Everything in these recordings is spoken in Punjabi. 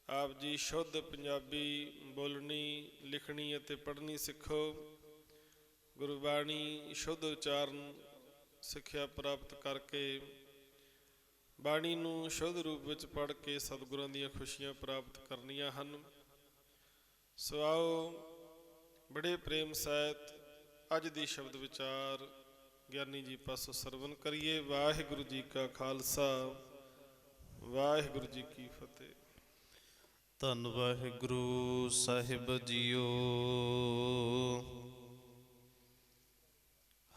ਆਪ ਜੀ ਸ਼ੁੱਧ ਪੰਜਾਬੀ ਬੋਲਣੀ, ਲਿਖਣੀ ਅਤੇ ਪੜ੍ਹਨੀ ਸਿੱਖੋ। ਗੁਰਬਾਣੀ ਸ਼ੁੱਧ ਉਚਾਰਨ ਸਿੱਖਿਆ ਪ੍ਰਾਪਤ ਕਰਕੇ ਬਾਣੀ ਨੂੰ ਸ਼ੁੱਧ ਰੂਪ ਵਿੱਚ ਪੜ੍ਹ ਕੇ ਸਤਿਗੁਰਾਂ ਦੀਆਂ ਖੁਸ਼ੀਆਂ ਪ੍ਰਾਪਤ ਕਰਨੀਆਂ ਹਨ। ਸੋ ਆਓ ਬੜੇ ਪ੍ਰੇਮ ਸਹਿਤ ਅੱਜ ਦੀ ਸ਼ਬਦ ਵਿਚਾਰ ਗਿਆਨੀ ਜੀ ਪਾਸੋਂ ਸਰਵਨ ਕਰੀਏ। ਵਾਹਿਗੁਰੂ ਜੀ ਕਾ ਖਾਲਸਾ, ਵਾਹਿਗੁਰੂ ਜੀ ਕੀ ਫਤਿਹ। ਧੰਨ ਵਾਹਿਗੁਰੂ ਸਾਹਿਬ ਜੀਓ।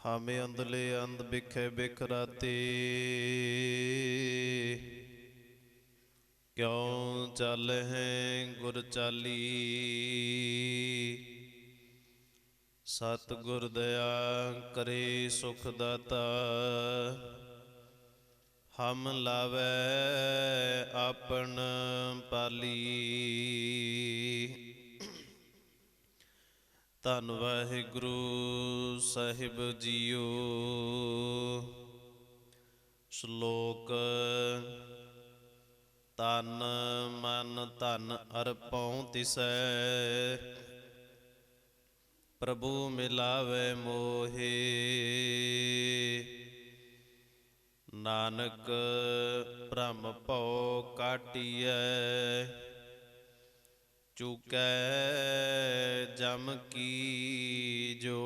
ਹਾਮੇ ਅੰਦਲੇ ਅੰਧ ਬਿਖੇ ਬਿਖਰਾਤੇ, ਕਿਉਂ ਚੱਲ ਹੈ ਗੁਰ ਚਾਲੀ। ਸਤਿਗੁਰ ਦਇਆ ਕਰੇ ਸੁਖ ਦਾਤਾ, ਹਮ ਲਾਵੈ ਆਪਨ ਪਾਲੀ। ਧੰਨ ਵਾਹਿਗੁਰੂ ਸਾਹਿਬ ਜੀਓ। ਸ਼ਲੋਕ। ਤਨ ਮਨ ਧਨ ਅਰਪਉ ਤਿਸੈ, ਪ੍ਰਭੂ ਮਿਲਾਵੈ ਮੋਹੇ। ਨਾਨਕ ਭ੍ਰਮ ਭਉ ਕਾਟੀਐ, ਚੁਕੈ ਜਮ ਕੀ ਜੋ।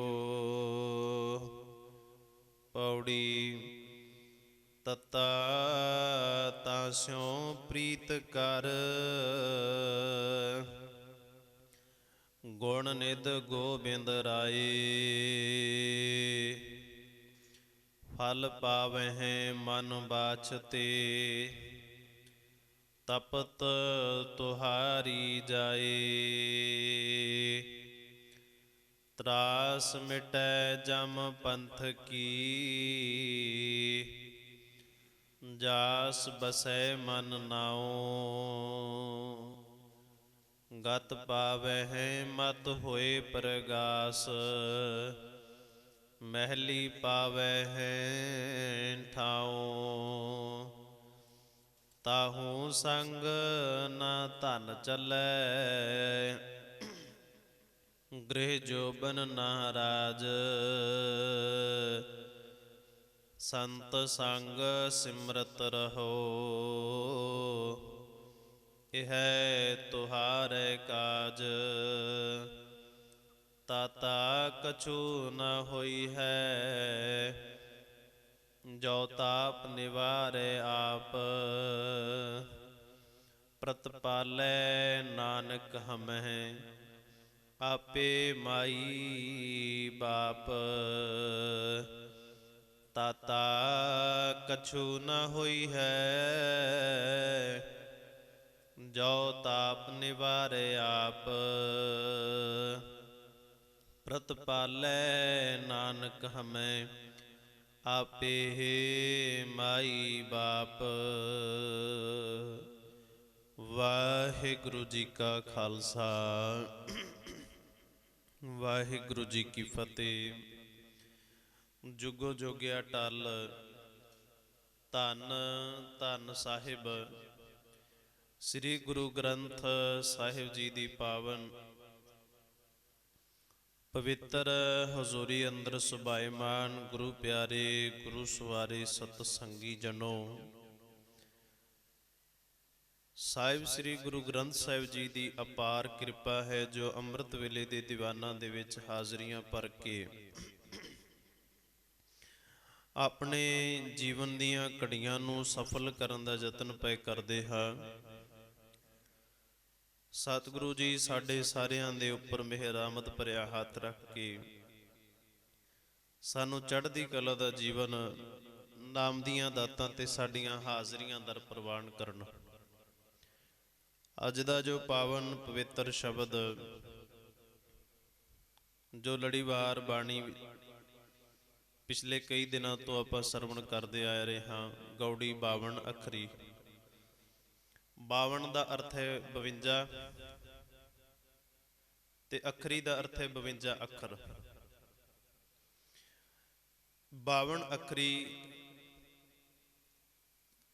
ਪੌੜੀ। ਤਤਾ ਤਾਸਿਉ ਪ੍ਰੀਤ ਕਰ, ਗੁਣ ਨਿਧ ਗੋਬਿੰਦ ਰਾਏ। ਫਲ ਪਾਵਹਿ ਮਨ ਬਾਛਤੇ, ਤਪਤ ਤੁਹਾਰੀ ਜਾਏ। ਤਰਾਸ ਮਿਟੈ ਜਮ ਪੰਥ ਕੀ, ਜਾਸ ਬਸੈ ਮਨ ਨਾਉ। ਗਤ ਪਾਵਹਿ ਮਤ ਹੋਏ ਪ੍ਰਗਾਸ, ਮਹਿਲੀ ਪਾਵਹਿ ਠਾਉ। ਤਾਹੂ ਸੰਗ ਨ ਧਨ ਚੱਲੈ, ਗ੍ਰਹਿ ਜੋਬਨ ਨ ਰਾਜ। ਸੰਤ ਸੰਗ ਸਿਮਰਤ ਰਹੋ, ਇਹ ਤੁਹਾਰੇ ਕਾਜ। ਤਾਤਾ ਕਛੂ ਨ ਹੋਈ ਹੈ, ਜੋ ਤਾਪ ਨਿਵਾਰੈ ਆਪ। ਪ੍ਰਤਪਾਲੈ ਨਾਨਕ ਹਮਹਿ, ਆਪੇ ਮਾਈ ਬਾਪ। ਤਾਤਾ ਕਛੂ ਨ ਹੋਈ ਹੈ, ਜੋ ਤਾਪ ਨਿਵਾਰੈ ਆਪ। ਪ੍ਰਤਪਾਲੈ ਨਾਨਕ ਹਮੈ, ਆਪੇ ਮਾਈ ਬਾਪ। ਵਾਹਿਗੁਰੂ ਜੀ ਕਾ ਖਾਲਸਾ, ਵਾਹਿਗੁਰੂ ਜੀ ਕੀ ਫਤਿਹ। ਜੁਗੋ ਜੋਗਿਆ ਟਲ। ਧੰਨ ਧੰਨ ਸਾਹਿਬ ਸ੍ਰੀ ਗੁਰੂ ਗ੍ਰੰਥ ਸਾਹਿਬ ਜੀ ਦੀ ਪਾਵਨ ਪਵਿੱਤਰ ਹਜ਼ੂਰੀ ਅੰਦਰ ਸੁਭਾਇਮਾਨ ਗੁਰੂ ਪਿਆਰੇ, ਗੁਰੂ ਸਵਾਰੇ, ਸਤ ਸੰਗੀ ਜਨੋ। ਸਾਹਿਬ ਸ੍ਰੀ ਗੁਰੂ ਗ੍ਰੰਥ ਸਾਹਿਬ ਜੀ ਦੀ ਅਪਾਰ ਕਿਰਪਾ ਹੈ, ਜੋ ਅੰਮ੍ਰਿਤ ਵੇਲੇ ਦੇ ਦੀਵਾਨਾਂ ਦੇ ਵਿੱਚ ਹਾਜ਼ਰੀਆਂ ਭਰ ਕੇ ਆਪਣੇ ਜੀਵਨ ਦੀਆਂ ਘੜੀਆਂ ਨੂੰ ਸਫਲ ਕਰਨ ਦਾ ਯਤਨ ਪਏ ਕਰਦੇ ਹਾਂ। ਸਤਿਗੁਰੂ ਜੀ ਸਾਡੇ ਸਾਰਿਆਂ ਦੇ ਉੱਪਰ ਮਿਹਰ-ਆਮਦ ਭਰਿਆ ਹੱਥ ਰੱਖ ਕੇ ਸਾਨੂੰ ਚੜ੍ਹਦੀ ਕਲਾ ਦਾ ਜੀਵਨ, ਨਾਮ ਦੀਆਂ ਦਾਤਾਂ ਤੇ ਸਾਡੀਆਂ ਹਾਜ਼ਰੀਆਂ ਦਰ ਪ੍ਰਵਾਨ ਕਰਨ। ਅੱਜ ਦਾ ਜੋ ਪਾਵਨ ਪਵਿੱਤਰ ਸ਼ਬਦ, ਜੋ ਲੜੀਵਾਰ ਬਾਣੀ ਪਿਛਲੇ ਕਈ ਦਿਨਾਂ ਤੋਂ ਆਪਾਂ ਸਰਵਣ ਕਰਦੇ ਆ ਰਹੇ ਹਾਂ, ਗੌੜੀ 52 ਅੱਖਰੀ। 52 ਦਾ ਅਰਥ ਹੈ 52 ਤੇ ਅੱਖਰੀ ਦਾ ਅਰਥ ਹੈ 52 ਅੱਖਰ। 52 ਅੱਖਰੀ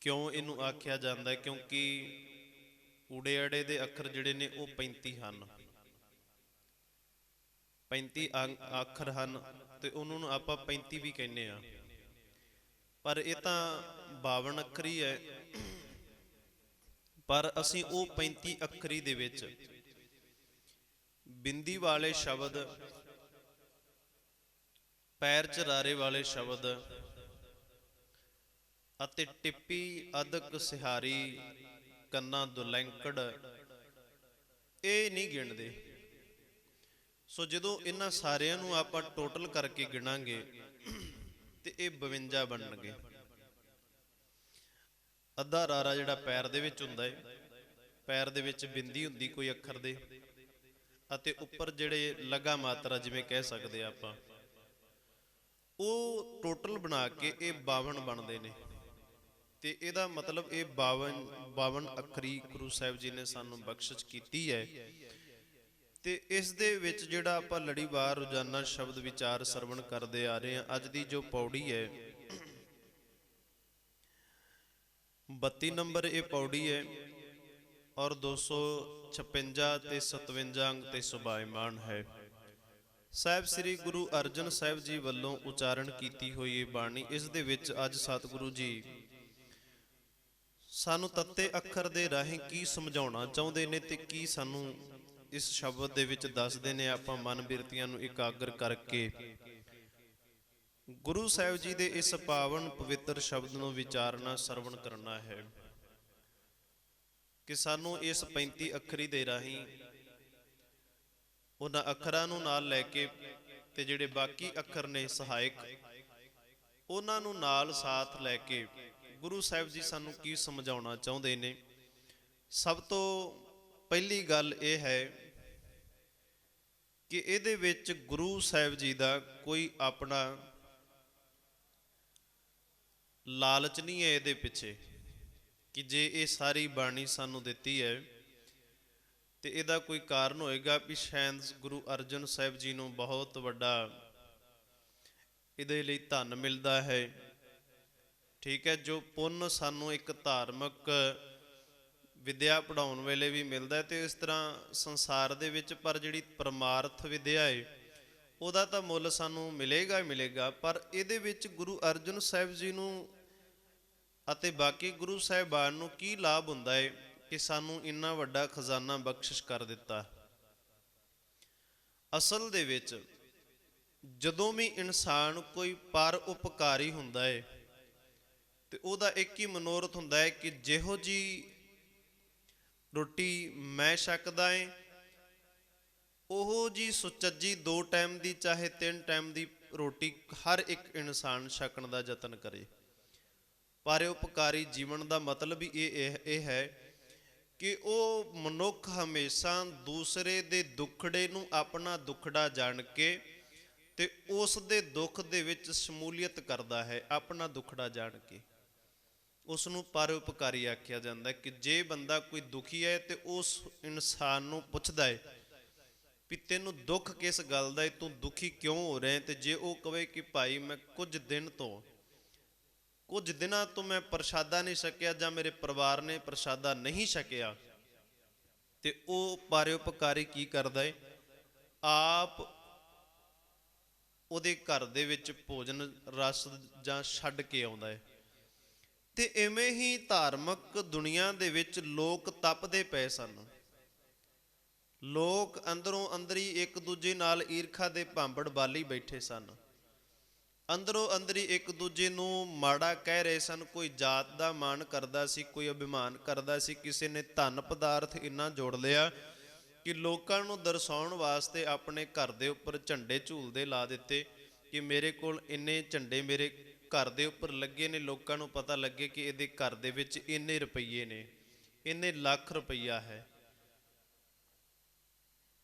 ਕਿਉਂ ਇਹਨੂੰ ਆਖਿਆ ਜਾਂਦਾ ਹੈ? ਕਿਉਂਕਿ ਊੜੇ ਅੜੇ ਦੇ ਅੱਖਰ ਜਿਹੜੇ ਨੇ ਉਹ 35 ਹਨ। 35 ਅੱਖਰ ਹਨ ਤੇ ਉਹਨਾਂ ਨੂੰ ਆਪਾਂ 35 ਵੀ ਕਹਿੰਦੇ ਆ, ਪਰ ਇਹ ਤਾਂ 52 ਅੱਖਰੀ ਹੈ। ਪਰ ਅਸੀਂ ਉਹ 35 ਅੱਖਰੀ ਦੇ ਵਿੱਚ ਬਿੰਦੀ ਵਾਲੇ ਸ਼ਬਦ, ਪੈਰ ਚਰਾਰੇ ਵਾਲੇ ਸ਼ਬਦ ਅਤੇ ਟਿੱਪੀ, ਅਦਕ, ਸਿਹਾਰੀ, ਕੰਨਾਂ ਦੁਲੈਂਕੜ ਇਹ ਨਹੀਂ ਗਿਣਦੇ। ਸੋ ਜਦੋਂ ਇਹਨਾਂ ਸਾਰਿਆਂ ਨੂੰ ਆਪਾਂ ਟੋਟਲ ਕਰਕੇ ਗਿਣਾਂਗੇ ਤੇ ਇਹ 52 ਬਣਨਗੇ। ਅੱਧਾ ਰਾਰਾ ਜਿਹੜਾ ਪੈਰ ਦੇ ਵਿੱਚ ਹੁੰਦਾ ਹੈ, ਪੈਰ ਦੇ ਵਿੱਚ ਬਿੰਦੀ ਹੁੰਦੀ ਕੋਈ ਅੱਖਰ ਦੇ, ਅਤੇ ਉੱਪਰ ਜਿਹੜੇ ਲਗਾ ਮਾਤਰਾ ਜਿਵੇਂ ਕਹਿ ਸਕਦੇ ਆਪਾਂ, ਉਹ ਟੋਟਲ ਬਣਾ ਕੇ ਇਹ 52 ਬਣਦੇ ਨੇ। ਤੇ ਇਹਦਾ ਮਤਲਬ ਇਹ 52 ਅੱਖਰੀ ਗੁਰੂ ਸਾਹਿਬ ਜੀ ਨੇ ਸਾਨੂੰ ਬਖਸ਼ਿਸ਼ ਕੀਤੀ ਹੈ। ਤੇ ਇਸ ਦੇ ਵਿੱਚ ਜਿਹੜਾ ਆਪਾਂ ਲੜੀਵਾਰ ਰੋਜ਼ਾਨਾ ਸ਼ਬਦ ਵਿਚਾਰ ਸਰਵਣ ਕਰਦੇ ਆ ਰਹੇ ਹਾਂ, ਅੱਜ ਦੀ ਜੋ ਪੌੜੀ ਹੈ 32 ਨੰਬਰ ਇਹ ਪੌੜੀ ਹੈ, ਔਰ 256 ਤੇ 57 ਅੰਗ ਤੇ ਸੁਭਾਇਮਾਨ ਹੈ। ਸਾਹਿਬ ਸ੍ਰੀ ਗੁਰੂ ਅਰਜਨ ਸਾਹਿਬ ਜੀ ਵੱਲੋਂ ਉਚਾਰਨ ਕੀਤੀ ਹੋਈ ਇਹ ਬਾਣੀ, ਇਸ ਦੇ ਵਿੱਚ ਅੱਜ ਸਤਿਗੁਰੂ ਜੀ ਸਾਨੂੰ ਤੱਤੇ ਅੱਖਰ ਦੇ ਰਾਹੀਂ ਕੀ ਸਮਝਾਉਣਾ ਚਾਹੁੰਦੇ ਨੇ ਤੇ ਕੀ ਸਾਨੂੰ ਇਸ ਸ਼ਬਦ ਦੇ ਵਿੱਚ ਦੱਸਦੇ ਨੇ। ਆਪਾਂ ਮਨ ਬਿਰਤੀਆਂ ਨੂੰ ਇਕਾਗਰ ਕਰਕੇ ਗੁਰੂ ਸਾਹਿਬ ਜੀ ਦੇ ਇਸ ਪਾਵਨ ਪਵਿੱਤਰ ਸ਼ਬਦ ਨੂੰ ਵਿਚਾਰਨਾ, ਸਰਵਣ ਕਰਨਾ ਹੈ ਕਿ ਸਾਨੂੰ ਇਸ 35 ਅੱਖਰੀ ਦੇ ਰਾਹੀਂ ਉਹਨਾਂ ਅੱਖਰਾਂ ਨੂੰ ਨਾਲ ਲੈ ਕੇ ਤੇ ਜਿਹੜੇ ਬਾਕੀ ਅੱਖਰ ਨੇ ਸਹਾਇਕ, ਉਹਨਾਂ ਨੂੰ ਨਾਲ ਸਾਥ ਲੈ ਕੇ ਗੁਰੂ ਸਾਹਿਬ ਜੀ ਸਾਨੂੰ ਕੀ ਸਮਝਾਉਣਾ ਚਾਹੁੰਦੇ ਨੇ। ਸਭ ਤੋਂ ਪਹਿਲੀ ਗੱਲ ਇਹ ਹੈ ਕਿ ਇਹਦੇ ਵਿੱਚ ਗੁਰੂ ਸਾਹਿਬ ਜੀ ਦਾ ਕੋਈ ਆਪਣਾ ਲਾਲਚ ਨਹੀਂ ਹੈ ਇਹਦੇ ਪਿੱਛੇ, ਕਿ ਜੇ ਇਹ ਸਾਰੀ ਬਾਣੀ ਸਾਨੂੰ ਦਿੱਤੀ ਹੈ ਤੇ ਇਹਦਾ ਕੋਈ ਕਾਰਨ ਹੋਏਗਾ ਵੀ ਸ਼ਾਇਦ ਗੁਰੂ ਅਰਜਨ ਸਾਹਿਬ ਜੀ ਨੂੰ ਬਹੁਤ ਵੱਡਾ ਇਹਦੇ ਲਈ ਧਨ ਮਿਲਦਾ ਹੈ। ਠੀਕ ਹੈ, ਜੋ ਪੁੰਨ ਸਾਨੂੰ ਇੱਕ ਧਾਰਮਿਕ ਵਿਦਿਆ ਪੜਾਉਣ ਵੇਲੇ ਵੀ ਮਿਲਦਾ ਹੈ ਤੇ ਇਸ ਤਰ੍ਹਾਂ ਸੰਸਾਰ ਦੇ ਵਿੱਚ, ਪਰ ਜਿਹੜੀ ਪਰਮਾਰਥ ਵਿਦਿਆ ਹੈ ਉਹਦਾ ਤਾਂ ਮੁੱਲ ਸਾਨੂੰ ਮਿਲੇਗਾ ਹੀ ਮਿਲੇਗਾ। ਪਰ ਇਹਦੇ ਵਿੱਚ ਗੁਰੂ ਅਰਜਨ ਸਾਹਿਬ ਜੀ ਨੂੰ ਅਤੇ ਬਾਕੀ ਗੁਰੂ ਸਾਹਿਬਾਨ ਨੂੰ ਕੀ ਲਾਭ ਹੁੰਦਾ ਹੈ ਕਿ ਸਾਨੂੰ ਇੰਨਾ ਵੱਡਾ ਖਜ਼ਾਨਾ ਬਖਸ਼ਿਸ਼ ਕਰ ਦਿੱਤਾ। ਅਸਲ ਦੇ ਵਿੱਚ ਜਦੋਂ ਵੀ ਇਨਸਾਨ ਕੋਈ ਪਰ ਉਪਕਾਰੀ ਹੁੰਦਾ ਹੈ ਤੇ ਉਹਦਾ ਇੱਕ ਹੀ ਮਨੋਰਥ ਹੁੰਦਾ ਹੈ ਕਿ ਜਿਹੋ ਜੀ ਰੋਟੀ ਮੈਂ ਛਕਦਾ ਏ, ਉਹ ਜੀ ਸੁਚੱਜੀ 2 ਟਾਈਮ ਦੀ ਚਾਹੇ 3 ਟਾਈਮ ਦੀ ਰੋਟੀ ਹਰ ਇੱਕ ਇਨਸਾਨ ਛਕਣ ਦਾ ਯਤਨ ਕਰੇ। ਪਰਉਪਕਾਰੀ ਜੀਵਨ ਦਾ ਮਤਲਬ ਹੀ ਇਹ ਹੈ ਕਿ ਉਹ ਮਨੁੱਖ ਹਮੇਸ਼ਾ ਦੂਸਰੇ ਦੇ ਦੁੱਖੜੇ ਨੂੰ ਆਪਣਾ ਦੁੱਖੜਾ ਜਾਣ ਕੇ ਤੇ ਉਸ ਦੇ ਦੁੱਖ ਦੇ ਵਿੱਚ ਸ਼ਮੂਲੀਅਤ ਕਰਦਾ ਹੈ। ਆਪਣਾ ਦੁੱਖੜਾ ਜਾਣ ਕੇ ਉਸ ਨੂੰ ਪਰਉਪਕਾਰੀ ਆਖਿਆ ਜਾਂਦਾ ਹੈ। ਕਿ ਜੇ ਬੰਦਾ ਕੋਈ ਦੁਖੀ ਹੈ ਤੇ ਉਸ ਇਨਸਾਨ ਨੂੰ ਪੁੱਛਦਾ ਹੈ ਵੀ ਤੈਨੂੰ ਦੁੱਖ ਕਿਸ ਗੱਲ ਦਾ ਹੈ, ਤੂੰ ਦੁਖੀ ਕਿਉਂ ਹੋ ਰਿਹਾ ਹੈ, ਤੇ ਜੇ ਉਹ ਕਵੇ ਕਿ ਭਾਈ ਮੈਂ ਕੁਝ ਦਿਨਾਂ ਤੋਂ ਮੈਂ ਪ੍ਰਸ਼ਾਦਾ ਨਹੀਂ ਛਕਿਆ ਜਾਂ ਮੇਰੇ ਪਰਿਵਾਰ ਨੇ ਪ੍ਰਸ਼ਾਦਾ ਨਹੀਂ ਛਕਿਆ, ਤੇ ਉਹ ਪਰਉਪਕਾਰੀ ਕੀ ਕਰਦਾ ਹੈ, ਆਪ ਉਹਦੇ ਘਰ ਦੇ ਵਿੱਚ ਭੋਜਨ ਰਸ ਜਾਂ ਛੱਡ ਕੇ ਆਉਂਦਾ ਹੈ। ਤੇ ਇਵੇਂ ਹੀ ਧਾਰਮਿਕ ਦੁਨੀਆ ਦੇ ਵਿੱਚ ਲੋਕ ਤਪਦੇ ਪਏ ਸਨ। ਲੋਕ ਅੰਦਰੋਂ ਅੰਦਰੀ ਇੱਕ ਦੂਜੇ ਨਾਲ ਈਰਖਾ ਦੇ ਭਾਂਬੜ ਬਾਲੀ ਬੈਠੇ ਸਨ। ਅੰਦਰੋਂ ਅੰਦਰੀ ਇੱਕ ਦੂਜੇ ਨੂੰ ਮਾੜਾ ਕਹਿ ਰਹੇ ਸਨ। ਕੋਈ ਜਾਤ ਦਾ ਮਾਣ ਕਰਦਾ ਸੀ, ਕੋਈ ਅਭਿਮਾਨ ਕਰਦਾ ਸੀ। ਕਿਸੇ ਨੇ ਧਨ ਪਦਾਰਥ ਇੰਨਾ ਜੋੜ ਲਿਆ ਕਿ ਲੋਕਾਂ ਨੂੰ ਦਰਸਾਉਣ ਵਾਸਤੇ ਆਪਣੇ ਘਰ ਦੇ ਉੱਪਰ ਝੰਡੇ ਝੂਲਦੇ ਲਾ ਦਿੱਤੇ ਕਿ ਮੇਰੇ ਕੋਲ ਇੰਨੇ ਝੰਡੇ ਮੇਰੇ ਘਰ ਦੇ ਉੱਪਰ ਲੱਗੇ ਨੇ, ਲੋਕਾਂ ਨੂੰ ਪਤਾ ਲੱਗੇ ਕਿ ਇਹਦੇ ਘਰ ਦੇ ਵਿੱਚ ਇੰਨੇ ਰੁਪਈਏ ਨੇ, ਇੰਨੇ ਲੱਖ ਰੁਪਈਆ ਹੈ।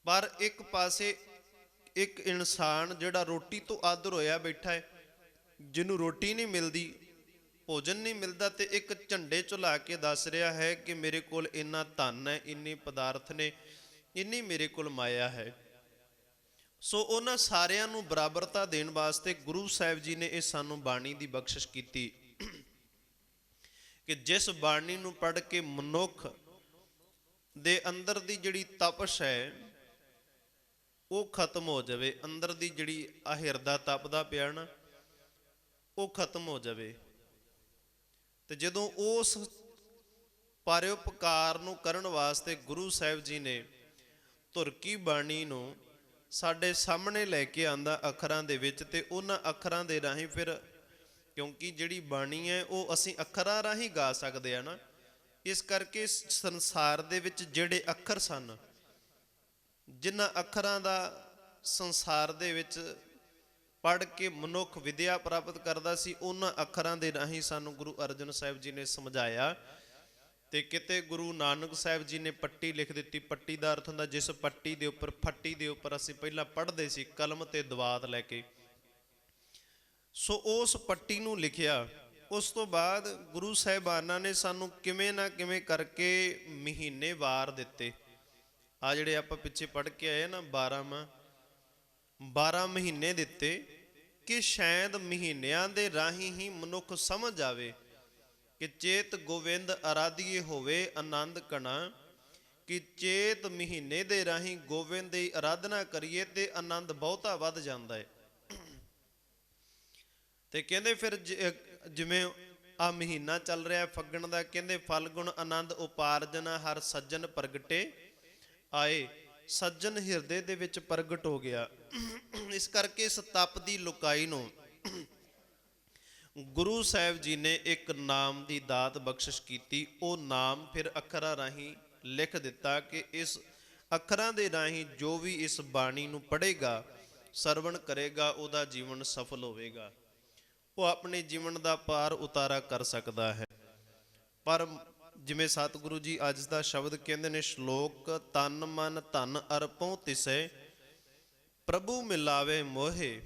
ਪਰ ਇੱਕ ਪਾਸੇ ਇੱਕ ਇਨਸਾਨ ਜਿਹੜਾ ਰੋਟੀ ਤੋਂ ਆਦਰ ਹੋਇਆ ਬੈਠਾ ਹੈ, ਜਿਹਨੂੰ ਰੋਟੀ ਨਹੀਂ ਮਿਲਦੀ, ਭੋਜਨ ਨਹੀਂ ਮਿਲਦਾ, ਤੇ ਇੱਕ ਝੰਡੇ ਝੁਲਾ ਕੇ ਦੱਸ ਰਿਹਾ ਹੈ ਕਿ ਮੇਰੇ ਕੋਲ ਇੰਨਾ ਧਨ ਹੈ, ਇੰਨੇ ਪਦਾਰਥ ਨੇ, ਇੰਨੀ ਮੇਰੇ ਕੋਲ ਮਾਇਆ ਹੈ। ਸੋ ਉਹਨਾਂ ਸਾਰਿਆਂ ਨੂੰ ਬਰਾਬਰਤਾ ਦੇਣ ਵਾਸਤੇ ਗੁਰੂ ਸਾਹਿਬ ਜੀ ਨੇ ਇਹ ਸਾਨੂੰ ਬਾਣੀ ਦੀ ਬਖਸ਼ਿਸ਼ ਕੀਤੀ ਕਿ ਜਿਸ ਬਾਣੀ ਨੂੰ ਪੜ੍ਹ ਕੇ ਮਨੁੱਖ ਦੇ ਅੰਦਰ ਦੀ ਜਿਹੜੀ ਤਪਸ਼ ਹੈ ਉਹ ਖਤਮ ਹੋ ਜਾਵੇ, ਅੰਦਰ ਦੀ ਜਿਹੜੀ ਆ ਹਿਰਦਾ ਤਪਦਾ ਪਿਆ ਨਾ ਉਹ ਖਤਮ ਹੋ ਜਾਵੇ। ਤੇ ਜਦੋਂ ਉਸ ਪਰਉਪਕਾਰ ਨੂੰ ਕਰਨ ਵਾਸਤੇ ਗੁਰੂ ਸਾਹਿਬ ਜੀ ਨੇ ਧੁਰ ਕੀ ਬਾਣੀ ਨੂੰ ਸਾਡੇ ਸਾਹਮਣੇ ਲੈ ਕੇ ਆਂਦਾ ਅੱਖਰਾਂ ਦੇ ਵਿੱਚ, ਤੇ ਉਹਨਾਂ ਅੱਖਰਾਂ ਦੇ ਰਾਹੀਂ ਫਿਰ, ਕਿਉਂਕਿ ਜਿਹੜੀ ਬਾਣੀ ਹੈ ਉਹ ਅਸੀਂ ਅੱਖਰਾਂ ਰਾਹੀਂ ਗਾ ਸਕਦੇ ਆ ਨਾ, ਇਸ ਕਰਕੇ ਸੰਸਾਰ ਦੇ ਵਿੱਚ ਜਿਹੜੇ ਅੱਖਰ ਸਨ, ਜਿਨ੍ਹਾਂ ਅੱਖਰਾਂ ਦਾ ਸੰਸਾਰ ਦੇ ਵਿੱਚ ਪੜ੍ਹ ਕੇ ਮਨੁੱਖ ਵਿਦਿਆ ਪ੍ਰਾਪਤ ਕਰਦਾ ਸੀ, ਉਹਨਾਂ ਅੱਖਰਾਂ ਦੇ ਰਾਹੀਂ ਸਾਨੂੰ ਗੁਰੂ ਅਰਜਨ ਸਾਹਿਬ ਜੀ ਨੇ ਸਮਝਾਇਆ। ਤੇ ਕਿਤੇ ਗੁਰੂ ਨਾਨਕ ਸਾਹਿਬ ਜੀ ਨੇ ਪੱਟੀ ਲਿਖ ਦਿੱਤੀ। ਪੱਟੀ ਦਾ ਅਰਥ ਹੁੰਦਾ ਜਿਸ ਪੱਟੀ ਦੇ ਉੱਪਰ, ਫੱਟੀ ਦੇ ਉੱਪਰ ਅਸੀਂ ਪਹਿਲਾਂ ਪੜ੍ਹਦੇ ਸੀ ਕਲਮ ਤੇ ਦਵਾਤ ਲੈ ਕੇ, ਸੋ ਉਸ ਪੱਟੀ ਨੂੰ ਲਿਖਿਆ। ਉਸ ਤੋਂ ਬਾਅਦ ਗੁਰੂ ਸਾਹਿਬਾਨਾਂ ਨੇ ਸਾਨੂੰ ਕਿਵੇਂ ਨਾ ਕਿਵੇਂ ਕਰਕੇ ਮਹੀਨੇ ਵਾਰ ਦਿੱਤੇ। ਆ ਜਿਹੜੇ ਆਪਾਂ ਪਿੱਛੇ ਪੜ੍ਹ ਕੇ ਆਏ ਨਾ 12 ਮਹੀਨੇ ਦਿੱਤੇ, ਕਿ ਸ਼ਾਇਦ ਮਹੀਨਿਆਂ ਦੇ ਰਾਹੀਂ ਹੀ ਮਨੁੱਖ ਸਮਝ ਆਵੇ ਕਿ ਚੇਤ ਗੋਵਿੰਦ ਅਰਾਧੀਏ ਹੋਵੇ ਆਨੰਦ ਕਣਾ, ਕਿ ਚੇਤ ਮਹੀਨੇ ਦੇ ਰਾਹੀਂ ਗੋਬਿੰਦ ਦੀ ਆਰਾਧਨਾ ਕਰੀਏ ਤੇ ਆਨੰਦ ਬਹੁਤਾ ਵੱਧ ਜਾਂਦਾ ਹੈ। ਤੇ ਕਹਿੰਦੇ ਫਿਰ ਜਿਵੇਂ ਆ ਮਹੀਨਾ ਚੱਲ ਰਿਹਾ ਫੱਗਣ ਦਾ, ਕਹਿੰਦੇ ਫਲਗੁਣ ਆਨੰਦ ਉਪਾਰਜਨ ਹਰ ਸੱਜਣ ਪ੍ਰਗਟੇ ਆਏ, ਸੱਜਣ ਹਿਰਦੇ ਦੇ ਵਿੱਚ ਪ੍ਰਗਟ ਹੋ ਗਿਆ। ਇਸ ਕਰਕੇ ਇਸ ਤਪ ਦੀ ਲੁਕਾਈ ਨੂੰ ਗੁਰੂ ਸਾਹਿਬ ਜੀ ਨੇ ਇੱਕ ਨਾਮ ਦੀ ਦਾਤ ਬਖਸ਼ਿਸ਼ ਕੀਤੀ। ਉਹ ਨਾਮ ਫਿਰ ਅੱਖਰਾਂ ਰਾਹੀਂ ਲਿਖ ਦਿੱਤਾ ਕਿ ਇਸ ਅੱਖਰਾਂ ਦੇ ਰਾਹੀਂ ਜੋ ਵੀ ਇਸ ਬਾਣੀ ਨੂੰ ਪੜ੍ਹੇਗਾ, ਸਰਵਣ ਕਰੇਗਾ, ਉਹਦਾ ਜੀਵਨ ਸਫਲ ਹੋਵੇਗਾ, ਉਹ ਆਪਣੇ ਜੀਵਨ ਦਾ ਪਾਰ ਉਤਾਰਾ ਕਰ ਸਕਦਾ ਹੈ। ਪਰ ਜਿਵੇਂ ਸਤਿਗੁਰੂ ਜੀ ਅੱਜ ਦਾ ਸ਼ਬਦ ਕਹਿੰਦੇ ਨੇ, ਸ਼ਲੋਕ ਤਨ ਮਨ ਧਨ ਅਰਪਉ ਤਿਸੈ ਪ੍ਰਭੂ ਮਿਲਾਵੇ ਮੋਹੇ।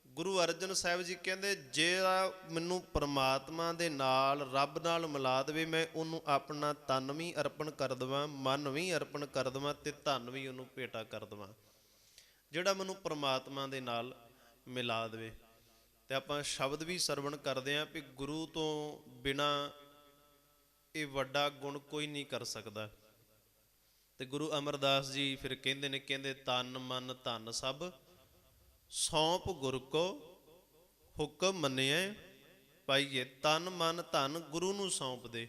ਗੁਰੂ ਅਰਜਨ ਸਾਹਿਬ ਜੀ ਕਹਿੰਦੇ ਜਿਹੜਾ ਮੈਨੂੰ ਪਰਮਾਤਮਾ ਦੇ ਨਾਲ, ਰੱਬ ਨਾਲ ਮਿਲਾ ਦੇਵੇ, ਮੈਂ ਉਹਨੂੰ ਆਪਣਾ ਤਨ ਵੀ ਅਰਪਣ ਕਰ ਦੇਵਾਂ, ਮਨ ਵੀ ਅਰਪਣ ਕਰ ਦੇਵਾਂ ਤੇ ਧਨ ਵੀ ਉਹਨੂੰ ਭੇਟਾ ਕਰ ਦੇਵਾਂ, ਜਿਹੜਾ ਮੈਨੂੰ ਪਰਮਾਤਮਾ ਦੇ ਨਾਲ ਮਿਲਾ ਦੇਵੇ। ਤੇ ਆਪਾਂ ਸ਼ਬਦ ਵੀ ਸਰਵਣ ਕਰਦੇ ਹਾਂ ਵੀ ਗੁਰੂ ਤੋਂ ਬਿਨਾਂ ਇਹ ਵੱਡਾ ਗੁਣ ਕੋਈ ਨਹੀਂ ਕਰ ਸਕਦਾ। ਤੇ ਗੁਰੂ ਅਮਰਦਾਸ ਜੀ ਫਿਰ ਕਹਿੰਦੇ ਨੇ, ਕਹਿੰਦੇ ਤਨ ਮਨ ਧਨ ਸਭ ਸੌਂਪ ਗੁਰ ਕੋ ਹੁਕਮ ਮੰਨਿਐ ਪਾਈਏ। ਤਨ ਮਨ ਧਨ ਗੁਰੂ ਨੂੰ ਸੌਂਪ ਦੇ।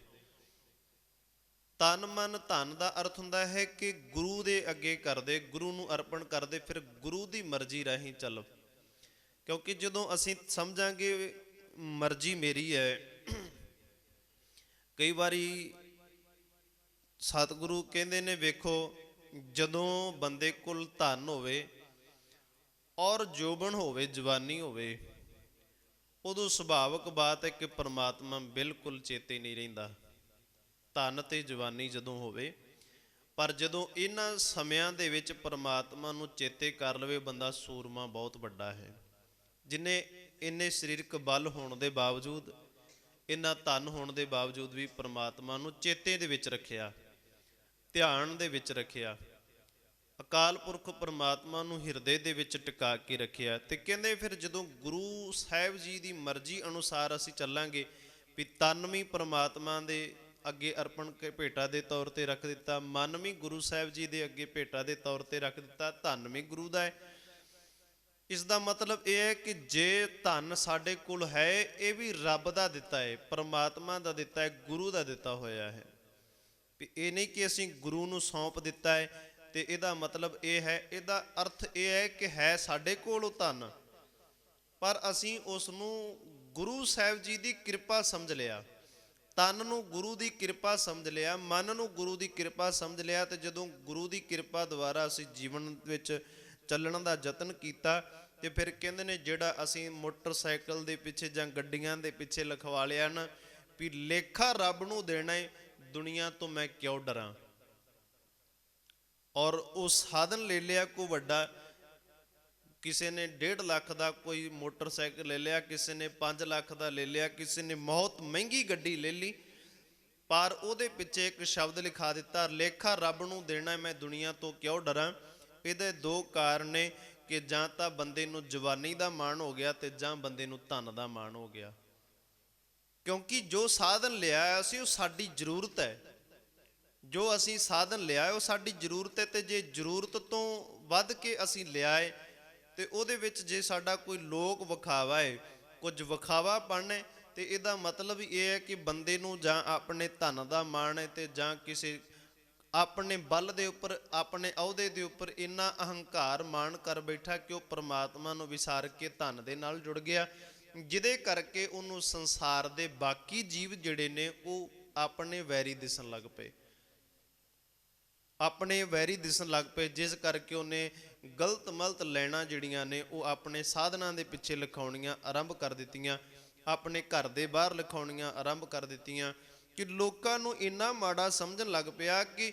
ਤਨ ਮਨ ਧਨ ਦਾ ਅਰਥ ਹੁੰਦਾ ਹੈ ਕਿ ਗੁਰੂ ਦੇ ਅੱਗੇ ਕਰਦੇ, ਗੁਰੂ ਨੂੰ ਅਰਪਣ ਕਰਦੇ, ਫਿਰ ਗੁਰੂ ਦੀ ਮਰਜ਼ੀ ਰਾਹੀਂ ਚੱਲੋ। ਕਿਉਂਕਿ ਜਦੋਂ ਅਸੀਂ ਸਮਝਾਂਗੇ ਮਰਜ਼ੀ ਮੇਰੀ ਹੈ, ਕਈ ਵਾਰੀ ਸਤਿਗੁਰੂ ਕਹਿੰਦੇ ਨੇ, ਵੇਖੋ ਜਦੋਂ ਬੰਦੇ ਕੋਲ ਧਨ ਹੋਵੇ ਔਰ ਜੋਬਨ ਹੋਵੇ, ਜਵਾਨੀ ਹੋਵੇ, ਉਦੋਂ ਸੁਭਾਵਿਕ ਬਾਤ ਹੈ ਕਿ ਪਰਮਾਤਮਾ ਬਿਲਕੁਲ ਚੇਤੇ ਨਹੀਂ ਰਹਿੰਦਾ, ਧਨ ਤੇ ਜਵਾਨੀ ਜਦੋਂ ਹੋਵੇ। ਪਰ ਜਦੋਂ ਇਹਨਾਂ ਸਮਿਆਂ ਦੇ ਵਿੱਚ ਪਰਮਾਤਮਾ ਨੂੰ ਚੇਤੇ ਕਰ ਲਵੇ ਬੰਦਾ, ਸੂਰਮਾ ਬਹੁਤ ਵੱਡਾ ਹੈ। ਜਿਨੇ ਇੰਨੇ ਸਰੀਰਕ ਬਲ ਹੋਣ ਦੇ ਬਾਵਜੂਦ, ਇੰਨਾ ਧਨ ਹੋਣ ਦੇ ਬਾਵਜੂਦ ਵੀ ਪਰਮਾਤਮਾ ਨੂੰ ਚੇਤੇ ਦੇ ਵਿੱਚ ਰੱਖਿਆ, ਧਿਆਨ ਦੇ ਵਿੱਚ ਰੱਖਿਆ, ਅਕਾਲ ਪੁਰਖ ਪਰਮਾਤਮਾ ਨੂੰ ਹਿਰਦੇ ਦੇ ਵਿੱਚ ਟਿਕਾ ਕੇ ਰੱਖਿਆ। ਤੇ ਕਹਿੰਦੇ ਫਿਰ ਜਦੋਂ ਗੁਰੂ ਸਾਹਿਬ ਜੀ ਦੀ ਮਰਜ਼ੀ ਅਨੁਸਾਰ ਅਸੀਂ ਚੱਲਾਂਗੇ, ਵੀ ਤਨ ਵੀ ਪਰਮਾਤਮਾ ਦੇ ਅੱਗੇ ਅਰਪਣ ਕੇ ਭੇਟਾ ਦੇ ਤੌਰ ਤੇ ਰੱਖ ਦਿੱਤਾ, ਮਨ ਵੀ ਗੁਰੂ ਸਾਹਿਬ ਜੀ ਦੇ ਅੱਗੇ ਭੇਟਾ ਦੇ ਤੌਰ ਤੇ ਰੱਖ ਦਿੱਤਾ, ਧਨ ਵੀ ਗੁਰੂ ਦਾ ਹੈ। ਇਸ ਦਾ ਮਤਲਬ ਇਹ ਹੈ ਕਿ ਜੇ ਧਨ ਸਾਡੇ ਕੋਲ ਹੈ, ਇਹ ਵੀ ਰੱਬ ਦਾ ਦਿੱਤਾ ਹੈ, ਪਰਮਾਤਮਾ ਦਾ ਦਿੱਤਾ ਹੈ, ਗੁਰੂ ਦਾ ਦਿੱਤਾ ਹੋਇਆ ਹੈ। ਵੀ ਇਹ ਨਹੀਂ ਕਿ ਅਸੀਂ ਗੁਰੂ ਨੂੰ ਸੌਂਪ ਦਿੱਤਾ ਹੈ ਤੇ ਇਹਦਾ ਮਤਲਬ ਇਹ ਹੈ, ਇਹਦਾ ਅਰਥ ਇਹ ਹੈ ਕਿ ਹੈ ਸਾਡੇ ਕੋਲ ਉਹ ਧਨ, ਪਰ ਅਸੀਂ ਉਸ ਨੂੰ ਗੁਰੂ ਸਾਹਿਬ ਜੀ ਦੀ ਕਿਰਪਾ ਸਮਝ ਲਿਆ, ਤਨ ਨੂੰ ਗੁਰੂ ਦੀ ਕਿਰਪਾ ਸਮਝ ਲਿਆ, ਮਨ ਨੂੰ ਗੁਰੂ ਦੀ ਕਿਰਪਾ ਸਮਝ ਲਿਆ। ਤੇ ਜਦੋਂ ਗੁਰੂ ਦੀ ਕਿਰਪਾ ਦੁਆਰਾ ਅਸੀਂ ਜੀਵਨ ਵਿੱਚ ਚੱਲਣ ਦਾ ਯਤਨ ਕੀਤਾ, ਤੇ ਫਿਰ ਕਹਿੰਦੇ ਨੇ ਜਿਹੜਾ ਅਸੀਂ ਮੋਟਰਸਾਈਕਲ ਦੇ ਪਿੱਛੇ ਜਾਂ ਗੱਡੀਆਂ ਦੇ ਪਿੱਛੇ ਲਿਖਵਾ ਲਿਆ ਨਾ, ਵੀ ਲੇਖਾ ਰੱਬ ਨੂੰ ਦੇਣਾ ਹੈ, ਦੁਨੀਆ ਤੋਂ ਮੈਂ ਕਿਉਂ ਡਰਾਂ। ਔਰ ਉਹ ਸਾਧਨ ਲੈ ਲਿਆ ਕੋਈ ਵੱਡਾ, ਕਿਸੇ ਨੇ 1.5 ਲੱਖ ਦਾ ਕੋਈ ਮੋਟਰਸਾਈਕਲ ਲੈ ਲਿਆ, ਕਿਸੇ ਨੇ 5 ਲੱਖ ਦਾ ਲੈ ਲਿਆ, ਕਿਸੇ ਨੇ ਬਹੁਤ ਮਹਿੰਗੀ ਗੱਡੀ ਲੈ ਲਈ, ਪਰ ਉਹਦੇ ਪਿੱਛੇ ਇੱਕ ਸ਼ਬਦ ਲਿਖਾ ਦਿੱਤਾ, ਲੇਖਾ ਰੱਬ ਨੂੰ ਦੇਣਾ, ਮੈਂ ਦੁਨੀਆ ਤੋਂ ਕਿਉਂ ਡਰਾਂ। ਇਹਦੇ ਦੋ ਕਾਰਨ ਨੇ ਕਿ ਜਾਂ ਤਾਂ ਬੰਦੇ ਨੂੰ ਜਵਾਨੀ ਦਾ ਮਾਣ ਹੋ ਗਿਆ ਤੇ ਜਾਂ ਬੰਦੇ ਨੂੰ ਧਨ ਦਾ ਮਾਣ ਹੋ ਗਿਆ। ਕਿਉਂਕਿ ਜੋ ਸਾਧਨ ਲਿਆ ਅਸੀਂ ਉਹ ਸਾਡੀ ਜ਼ਰੂਰਤ ਹੈ, ਜੋ ਅਸੀਂ ਸਾਧਨ ਲਿਆ ਉਹ ਸਾਡੀ ਜ਼ਰੂਰਤ ਹੈ, ਤੇ ਜੇ ਜ਼ਰੂਰਤ ਤੋਂ ਵੱਧ ਕੇ ਅਸੀਂ ਲਿਆ ਹੈ ਤੇ ਉਹਦੇ ਵਿੱਚ ਜੇ ਸਾਡਾ ਕੋਈ ਲੋਕ ਵਿਖਾਵਾ ਹੈ, ਕੁਝ ਵਿਖਾਵਾਪਣ ਹੈ, ਤੇ ਇਹਦਾ ਮਤਲਬ ਇਹ ਹੈ ਕਿ ਬੰਦੇ ਨੂੰ ਜਾਂ ਆਪਣੇ ਧਨ ਦਾ ਮਾਣ ਹੈ ਤੇ ਜਾਂ ਕਿਸੇ ਆਪਣੇ ਬਲ ਦੇ ਉੱਪਰ, ਆਪਣੇ ਅਹੁਦੇ ਦੇ ਉੱਪਰ ਇੰਨਾ ਅਹੰਕਾਰ ਮਾਣ ਕਰ ਬੈਠਾ ਕਿ ਉਹ ਪ੍ਰਮਾਤਮਾ ਨੂੰ ਵਿਸਾਰ ਕੇ ਧਨ ਦੇ ਨਾਲ ਜੁੜ ਗਿਆ, ਜਿਹਦੇ ਕਰਕੇ ਉਹਨੂੰ ਸੰਸਾਰ ਦੇ ਬਾਕੀ ਜੀਵ ਜਿਹੜੇ ਨੇ ਉਹ ਆਪਣੇ ਵੈਰੀ ਦਿਸਣ ਲੱਗ ਪਏ, ਆਪਣੇ ਵੈਰੀ ਦਿਸਣ ਲੱਗ ਪਏ, ਜਿਸ ਕਰਕੇ ਉਹਨੇ ਗਲਤ ਮਲਤ ਲੈਣਾ ਜਿਹੜੀਆਂ ਨੇ ਉਹ ਆਪਣੇ ਸਾਧਨਾਂ ਦੇ ਪਿੱਛੇ ਲਿਖਾਉਣੀਆਂ ਆਰੰਭ ਕਰ ਦਿੱਤੀਆਂ, ਆਪਣੇ ਘਰ ਦੇ ਬਾਹਰ ਲਿਖਾਉਣੀਆਂ ਆਰੰਭ ਕਰ ਦਿੱਤੀਆਂ, ਕਿ ਲੋਕਾਂ ਨੂੰ ਇੰਨਾ ਮਾੜਾ ਸਮਝਣ ਲੱਗ ਪਿਆ ਕਿ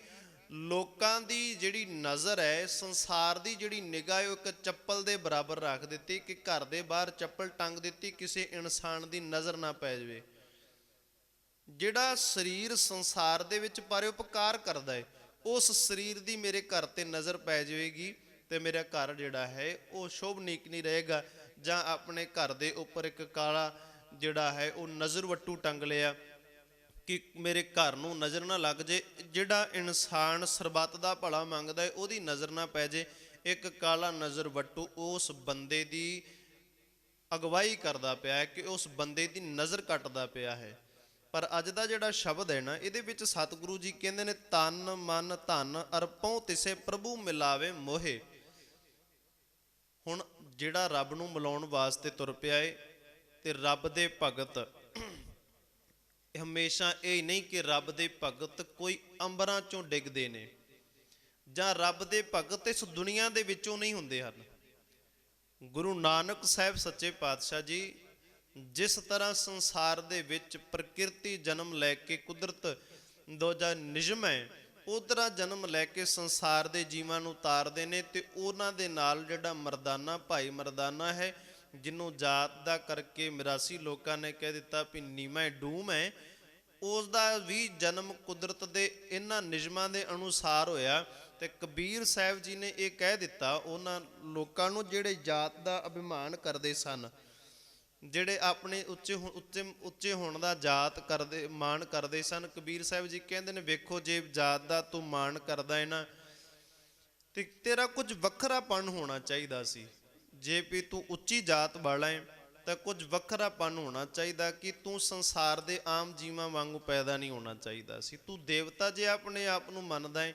ਲੋਕਾਂ ਦੀ ਜਿਹੜੀ ਨਜ਼ਰ ਹੈ, ਸੰਸਾਰ ਦੀ ਜਿਹੜੀ ਨਿਗਾਹ ਹੈ, ਉਹ ਇੱਕ ਚੱਪਲ ਦੇ ਬਰਾਬਰ ਰੱਖ ਦਿੱਤੀ, ਕਿ ਘਰ ਦੇ ਬਾਹਰ ਚੱਪਲ ਟੰਗ ਦਿੱਤੀ, ਕਿਸੇ ਇਨਸਾਨ ਦੀ ਨਜ਼ਰ ਨਾ ਪੈ ਜਾਵੇ। ਜਿਹੜਾ ਸਰੀਰ ਸੰਸਾਰ ਦੇ ਵਿੱਚ ਪਰਉਪਕਾਰ ਕਰਦਾ ਹੈ, ਉਸ ਸਰੀਰ ਦੀ ਮੇਰੇ ਘਰ ਤੇ ਨਜ਼ਰ ਪੈ ਜਾਵੇਗੀ ਤੇ ਮੇਰਾ ਘਰ ਜਿਹੜਾ ਹੈ ਉਹ ਸ਼ੋਭਨੀਕ ਨਹੀਂ ਰਹੇਗਾ। ਜਾਂ ਆਪਣੇ ਘਰ ਦੇ ਉੱਪਰ ਇੱਕ ਕਾਲਾ ਜਿਹੜਾ ਹੈ ਉਹ ਨਜ਼ਰ ਵੱਟੂ ਟੰਗ ਲਿਆ ਕਿ ਮੇਰੇ ਘਰ ਨੂੰ ਨਜ਼ਰ ਨਾ ਲੱਗ ਜੇ, ਜਿਹੜਾ ਇਨਸਾਨ ਸਰਬੱਤ ਦਾ ਭਲਾ ਮੰਗਦਾ ਹੈ ਉਹਦੀ ਨਜ਼ਰ ਨਾ ਪੈ ਜੇ, ਇੱਕ ਕਾਲਾ ਨਜ਼ਰ ਵੱਟੂ ਉਸ ਬੰਦੇ ਦੀ ਅਗਵਾਈ ਕਰਦਾ ਪਿਆ ਹੈ, ਕਿ ਉਸ ਬੰਦੇ ਦੀ ਨਜ਼ਰ ਕੱਟਦਾ ਪਿਆ ਹੈ। ਪਰ ਅੱਜ ਦਾ ਜਿਹੜਾ ਸ਼ਬਦ ਹੈ ਨਾ, ਇਹਦੇ ਵਿੱਚ ਸਤਿਗੁਰੂ ਜੀ ਕਹਿੰਦੇ ਨੇ, ਤਨ ਮਨ ਧਨ ਅਰਪਉ ਤਿਸੇ ਪ੍ਰਭੂ ਮਿਲਾਵੇ ਮੋਹੇ। ਹੁਣ ਜਿਹੜਾ ਰੱਬ ਨੂੰ ਮਿਲਾਉਣ ਵਾਸਤੇ ਤੁਰ ਪਿਆ ਏ ਤੇ ਰੱਬ ਦੇ ਭਗਤ, ਹਮੇਸ਼ਾ ਇਹ ਨਹੀਂ ਕਿ ਰੱਬ ਦੇ ਭਗਤ ਕੋਈ ਅੰਬਰਾਂ ਚੋਂ ਡਿੱਗਦੇ ਨੇ, ਜਾਂ ਰੱਬ ਦੇ ਭਗਤ ਇਸ ਦੁਨੀਆ ਦੇ ਵਿੱਚੋਂ ਨਹੀਂ ਹੁੰਦੇ ਹਨ। ਗੁਰੂ ਨਾਨਕ ਸਾਹਿਬ ਸੱਚੇ ਪਾਤਸ਼ਾਹ ਜੀ ਜਿਸ ਤਰ੍ਹਾਂ ਸੰਸਾਰ ਦੇ ਵਿੱਚ ਪ੍ਰਕਿਰਤੀ ਜਨਮ ਲੈ ਕੇ, ਕੁਦਰਤ ਦੂਜਾ ਨਿਯਮ ਹੈ, ਉਹ ਤਰ੍ਹਾਂ ਜਨਮ ਲੈ ਕੇ ਸੰਸਾਰ ਦੇ ਜੀਵਾਂ ਨੂੰ ਤਾਰਦੇ ਨੇ, ਤੇ ਉਹਨਾਂ ਦੇ ਨਾਲ ਜਿਹੜਾ ਮਰਦਾਨਾ ਭਾਈ ਮਰਦਾਨਾ ਹੈ, ਜਿਹਨੂੰ ਜਾਤ ਦਾ ਕਰਕੇ 82 ਲੋਕਾਂ ਨੇ ਕਹਿ ਦਿੱਤਾ ਵੀ ਨੀਵਾਂ ਡੂਮ ਹੈ, ਉਸ ਦਾ ਵੀ ਜਨਮ ਕੁਦਰਤ ਦੇ ਇਹਨਾਂ ਨਿਯਮਾਂ ਦੇ ਅਨੁਸਾਰ ਹੋਇਆ। ਤੇ ਕਬੀਰ ਸਾਹਿਬ ਜੀ ਨੇ ਇਹ ਕਹਿ ਦਿੱਤਾ ਉਹਨਾਂ ਲੋਕਾਂ ਨੂੰ ਜਿਹੜੇ ਜਾਤ ਦਾ ਅਭਿਮਾਨ ਕਰਦੇ ਸਨ, ਜਿਹੜੇ ਆਪਣੇ ਉੱਚੇ ਹੋਣ ਦਾ ਜਾਤ ਕਰਦੇ ਮਾਣ ਕਰਦੇ ਸਨ। ਕਬੀਰ ਸਾਹਿਬ ਜੀ ਕਹਿੰਦੇ ਨੇ, ਵੇਖੋ ਜੇ ਜਾਤ ਦਾ ਤੂੰ ਮਾਣ ਕਰਦਾ ਹੈ ਨਾ, ਤੇ ਤੇਰਾ ਕੁਝ ਵੱਖਰਾਪਣ ਹੋਣਾ ਚਾਹੀਦਾ ਸੀ। ਜੇ ਵੀ ਤੂੰ ਉੱਚੀ ਜਾਤ ਵਾਲਾ ਹੈ ਤਾਂ ਕੁਝ ਵੱਖਰਾਪਣ ਹੋਣਾ ਚਾਹੀਦਾ, ਕਿ ਤੂੰ ਸੰਸਾਰ ਦੇ ਆਮ ਜੀਵਾਂ ਵਾਂਗੂ ਪੈਦਾ ਨਹੀਂ ਹੋਣਾ ਚਾਹੀਦਾ ਸੀ। ਤੂੰ ਦੇਵਤਾ ਜੇ ਆਪਣੇ ਆਪ ਨੂੰ ਮੰਨਦਾ ਹੈ,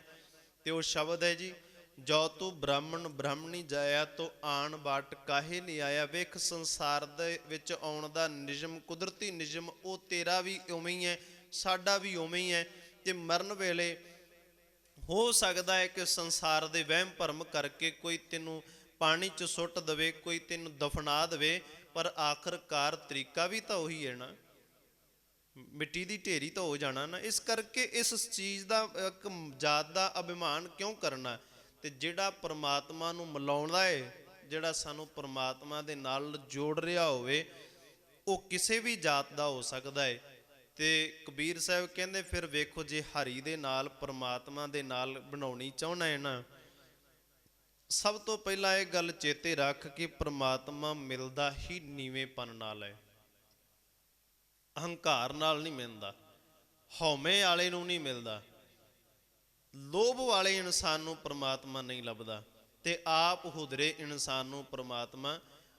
ਤੇ ਉਹ ਸ਼ਬਦ ਹੈ ਜੀ, ਜੋ ਤੂੰ ਬ੍ਰਾਹਮਣ ਬ੍ਰਾਹਮਣੀ ਜਾਇਆ ਤੋ ਆਣ ਬਾਟ ਕਾਹੇ ਨਹੀਂ ਆਇਆ। ਵੇਖ ਸੰਸਾਰ ਦੇ ਵਿੱਚ ਆਉਣ ਦਾ ਨਿਯਮ, ਕੁਦਰਤੀ ਨਿਯਮ, ਉਹ ਤੇਰਾ ਵੀ ਉਵੇਂ ਹੀ ਹੈ, ਸਾਡਾ ਵੀ ਉਵੇਂ ਹੀ ਹੈ। ਤੇ ਮਰਨ ਵੇਲੇ ਹੋ ਸਕਦਾ ਹੈ ਕਿ ਸੰਸਾਰ ਦੇ ਵਹਿਮ ਭਰਮ ਕਰਕੇ ਕੋਈ ਤੈਨੂੰ ਪਾਣੀ 'ਚ ਸੁੱਟ ਦੇਵੇ, ਕੋਈ ਤੈਨੂੰ ਦਫਨਾ ਦੇਵੇ, ਪਰ ਆਖਰਕਾਰ ਤਰੀਕਾ ਵੀ ਤਾਂ ਉਹੀ ਹੈ ਨਾ, ਮਿੱਟੀ ਦੀ ਢੇਰੀ ਤਾਂ ਹੋ ਜਾਣਾ ਨਾ। ਇਸ ਕਰਕੇ ਇਸ ਚੀਜ਼ ਦਾ ਇੱਕ ਜਾਤ ਦਾ ਅਭਿਮਾਨ ਕਿਉਂ ਕਰਨਾ? ਤੇ ਜਿਹੜਾ ਪਰਮਾਤਮਾ ਨੂੰ ਮਿਲਾਉਂਦਾ ਹੈ, ਜਿਹੜਾ ਸਾਨੂੰ ਪਰਮਾਤਮਾ ਦੇ ਨਾਲ ਜੋੜ ਰਿਹਾ ਹੋਵੇ, ਉਹ ਕਿਸੇ ਵੀ ਜਾਤ ਦਾ ਹੋ ਸਕਦਾ ਹੈ। ਤੇ ਕਬੀਰ ਸਾਹਿਬ ਕਹਿੰਦੇ, ਫਿਰ ਵੇਖੋ ਜੇ ਹਰੀ ਦੇ ਨਾਲ ਪਰਮਾਤਮਾ ਦੇ ਨਾਲ ਬਣਾਉਣੀ ਚਾਹੁੰਦਾ ਹੈ ਨਾ, ਸਭ ਤੋਂ ਪਹਿਲਾਂ ਇਹ ਗੱਲ ਚੇਤੇ ਰੱਖ ਕਿ ਪਰਮਾਤਮਾ ਮਿਲਦਾ ਹੀ ਨੀਵੇਂਪਨ ਨਾਲ ਹੈ, ਅਹੰਕਾਰ ਨਾਲ ਨਹੀਂ ਮਿਲਦਾ, ਹਉਮੈ ਵਾਲੇ ਨੂੰ ਨਹੀਂ ਮਿਲਦਾ, ਲੋਭ ਵਾਲੇ ਇਨਸਾਨ ਨੂੰ ਪਰਮਾਤਮਾ ਨਹੀਂ ਲੱਭਦਾ, ਤੇ ਆਪ ਹੁਦਰੇ ਇਨਸਾਨ ਨੂੰ ਪਰਮਾਤਮਾ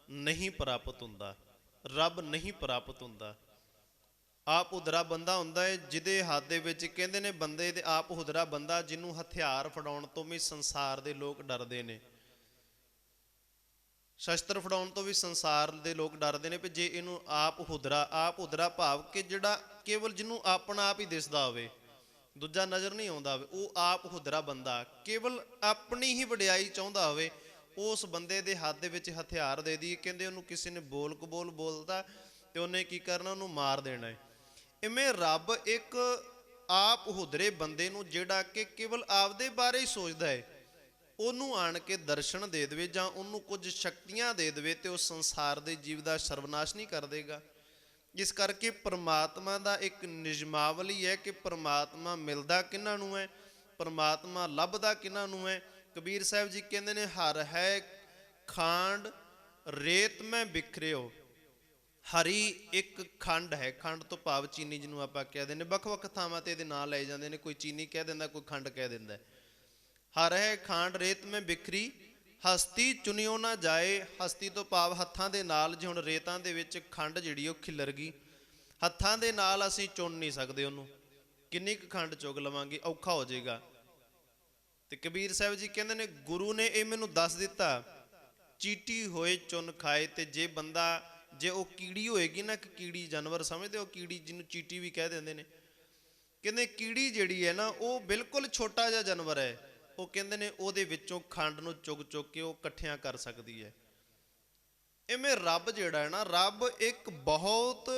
ਨਹੀਂ ਪ੍ਰਾਪਤ ਹੁੰਦਾ, ਰੱਬ ਨਹੀਂ ਪ੍ਰਾਪਤ ਹੁੰਦਾ। ਆਪ ਹੁਦਰਾ ਬੰਦਾ ਹੁੰਦਾ ਹੈ ਜਿਹਦੇ ਹੱਥ ਦੇ ਵਿੱਚ, ਕਹਿੰਦੇ ਨੇ ਬੰਦੇ ਦੇ ਆਪ ਹੁਦਰਾ ਬੰਦਾ ਜਿਹਨੂੰ ਹਥਿਆਰ ਫੜਾਉਣ ਤੋਂ ਵੀ ਸੰਸਾਰ ਦੇ ਲੋਕ ਡਰਦੇ ਨੇ, ਸ਼ਸਤਰ ਫੜਾਉਣ ਤੋਂ ਵੀ ਸੰਸਾਰ ਦੇ ਲੋਕ ਡਰਦੇ ਨੇ, ਵੀ ਜੇ ਇਹਨੂੰ ਆਪ ਹੁਦਰਾ ਭਾਵ ਕਿ ਜਿਹੜਾ ਕੇਵਲ ਜਿਹਨੂੰ ਆਪਣਾ ਆਪ ਹੀ ਦਿਸਦਾ ਹੋਵੇ, ਦੂਜਾ ਨਜ਼ਰ ਨਹੀਂ ਆਉਂਦਾ ਹੋਵੇ, ਉਹ ਆਪ ਹੁਦਰਾ ਬੰਦਾ ਕੇਵਲ ਆਪਣੀ ਹੀ ਵਡਿਆਈ ਚਾਹੁੰਦਾ ਹੋਵੇ, ਉਸ ਬੰਦੇ ਦੇ ਹੱਥ ਦੇ ਵਿੱਚ ਹਥਿਆਰ ਦੇ ਦੀ। ਕਹਿੰਦੇ ਉਹਨੂੰ ਕਿਸੇ ਨੇ ਬੋਲ ਕਬੋਲ ਬੋਲਦਾ ਤੇ ਉਹਨੇ ਕੀ ਕਰਨਾ, ਉਹਨੂੰ ਮਾਰ ਦੇਣਾ ਹੈ। ਇਵੇਂ ਰੱਬ ਇੱਕ ਆਪ ਹੁਦਰੇ ਬੰਦੇ ਨੂੰ, ਜਿਹੜਾ ਕਿ ਕੇਵਲ ਆਪਦੇ ਬਾਰੇ ਹੀ ਸੋਚਦਾ ਹੈ, ਉਹਨੂੰ ਆਣ ਕੇ ਦਰਸ਼ਨ ਦੇ ਦੇਵੇ ਜਾਂ ਉਹਨੂੰ ਕੁਝ ਸ਼ਕਤੀਆਂ ਦੇ ਦੇਵੇ, ਤੇ ਉਹ ਸੰਸਾਰ ਦੇ ਜੀਵ ਦਾ ਸਰਵਨਾਸ਼ ਨਹੀਂ ਕਰ ਦੇਗਾ। ਇਸ ਕਰਕੇ ਪਰਮਾਤਮਾ ਦਾ ਇੱਕ ਨਿਯਮਾਵਲੀ ਹੈ ਕਿ ਪਰਮਾਤਮਾ ਮਿਲਦਾ ਕਿਹਨਾਂ ਨੂੰ ਹੈ, ਪਰਮਾਤਮਾ ਲੱਭਦਾ ਕਿਹਨਾਂ ਨੂੰ ਹੈ। ਕਬੀਰ ਸਾਹਿਬ ਜੀ ਕਹਿੰਦੇ ਨੇ, ਹਰ ਹੈ ਖਾਂਡ ਰੇਤ ਮੈਂ ਬਿਖਰਿਓ, ਹਰੀ ਇੱਕ ਖੰਡ ਹੈ, ਖੰਡ ਤੋਂ ਭਾਵ ਚੀਨੀ ਜਿਹਨੂੰ ਆਪਾਂ ਕਹਿ ਦਿੰਦੇ, ਵੱਖ-ਵੱਖ ਥਾਵਾਂ ਤੇ ਇਹਦੇ ਨਾਂ ਲਏ ਜਾਂਦੇ ਨੇ, ਕੋਈ ਚੀਨੀ ਕਹਿ ਦਿੰਦਾ, ਕੋਈ ਖੰਡ ਕਹਿ ਦਿੰਦਾ। ਹਰ ਹੈ ਖਾਂਡ ਰੇਤ ਮੈਂ ਬਿਖਰੀ, ਹਸਤੀ ਚੁਣਿਓ ਨਾ ਜਾਏ। ਹਸਤੀ ਤੋਂ ਭਾਵ ਹੱਥਾਂ ਦੇ ਨਾਲ, ਜੇ ਹੁਣ ਰੇਤਾਂ ਦੇ ਵਿੱਚ ਖੰਡ ਜਿਹੜੀ ਉਹ ਖਿਲਰ ਗਈ, ਹੱਥਾਂ ਦੇ ਨਾਲ ਅਸੀਂ ਚੁਣ ਨਹੀਂ ਸਕਦੇ ਉਹਨੂੰ, ਕਿੰਨੀ ਕੁ ਖੰਡ ਚੁਗ ਲਵਾਂਗੇ, ਔਖਾ ਹੋ ਜਾਏਗਾ। ਤੇ ਕਬੀਰ ਸਾਹਿਬ ਜੀ ਕਹਿੰਦੇ ਨੇ ਗੁਰੂ ਨੇ ਇਹ ਮੈਨੂੰ ਦੱਸ ਦਿੱਤਾ, ਚੀਟੀ ਹੋਏ ਚੁਣ ਖਾਏ। ਤੇ ਜੇ ਬੰਦਾ, ਜੇ ਉਹ ਕੀੜੀ ਹੋਏਗੀ ਨਾ, ਕਿ ਕੀੜੀ ਜਾਨਵਰ ਸਮਝਦੇ ਹੋ, ਕੀੜੀ ਜਿਹਨੂੰ ਚੀਟੀ ਵੀ ਕਹਿ ਦਿੰਦੇ ਨੇ, ਕਹਿੰਦੇ ਕੀੜੀ ਜਿਹੜੀ ਹੈ ਨਾ ਉਹ ਬਿਲਕੁਲ ਛੋਟਾ ਜਿਹਾ ਜਾਨਵਰ ਹੈ, ਉਹ ਕਹਿੰਦੇ ਨੇ ਉਹਦੇ ਵਿੱਚੋਂ ਖੰਡ ਨੂੰ ਚੁਗ ਚੁਗ ਕੇ ਉਹ ਇਕੱਠਿਆਂ ਕਰ ਸਕਦੀ ਹੈ। ਇਵੇਂ ਰੱਬ ਜਿਹੜਾ ਹੈ ਨਾ, ਰੱਬ ਇੱਕ ਬਹੁਤ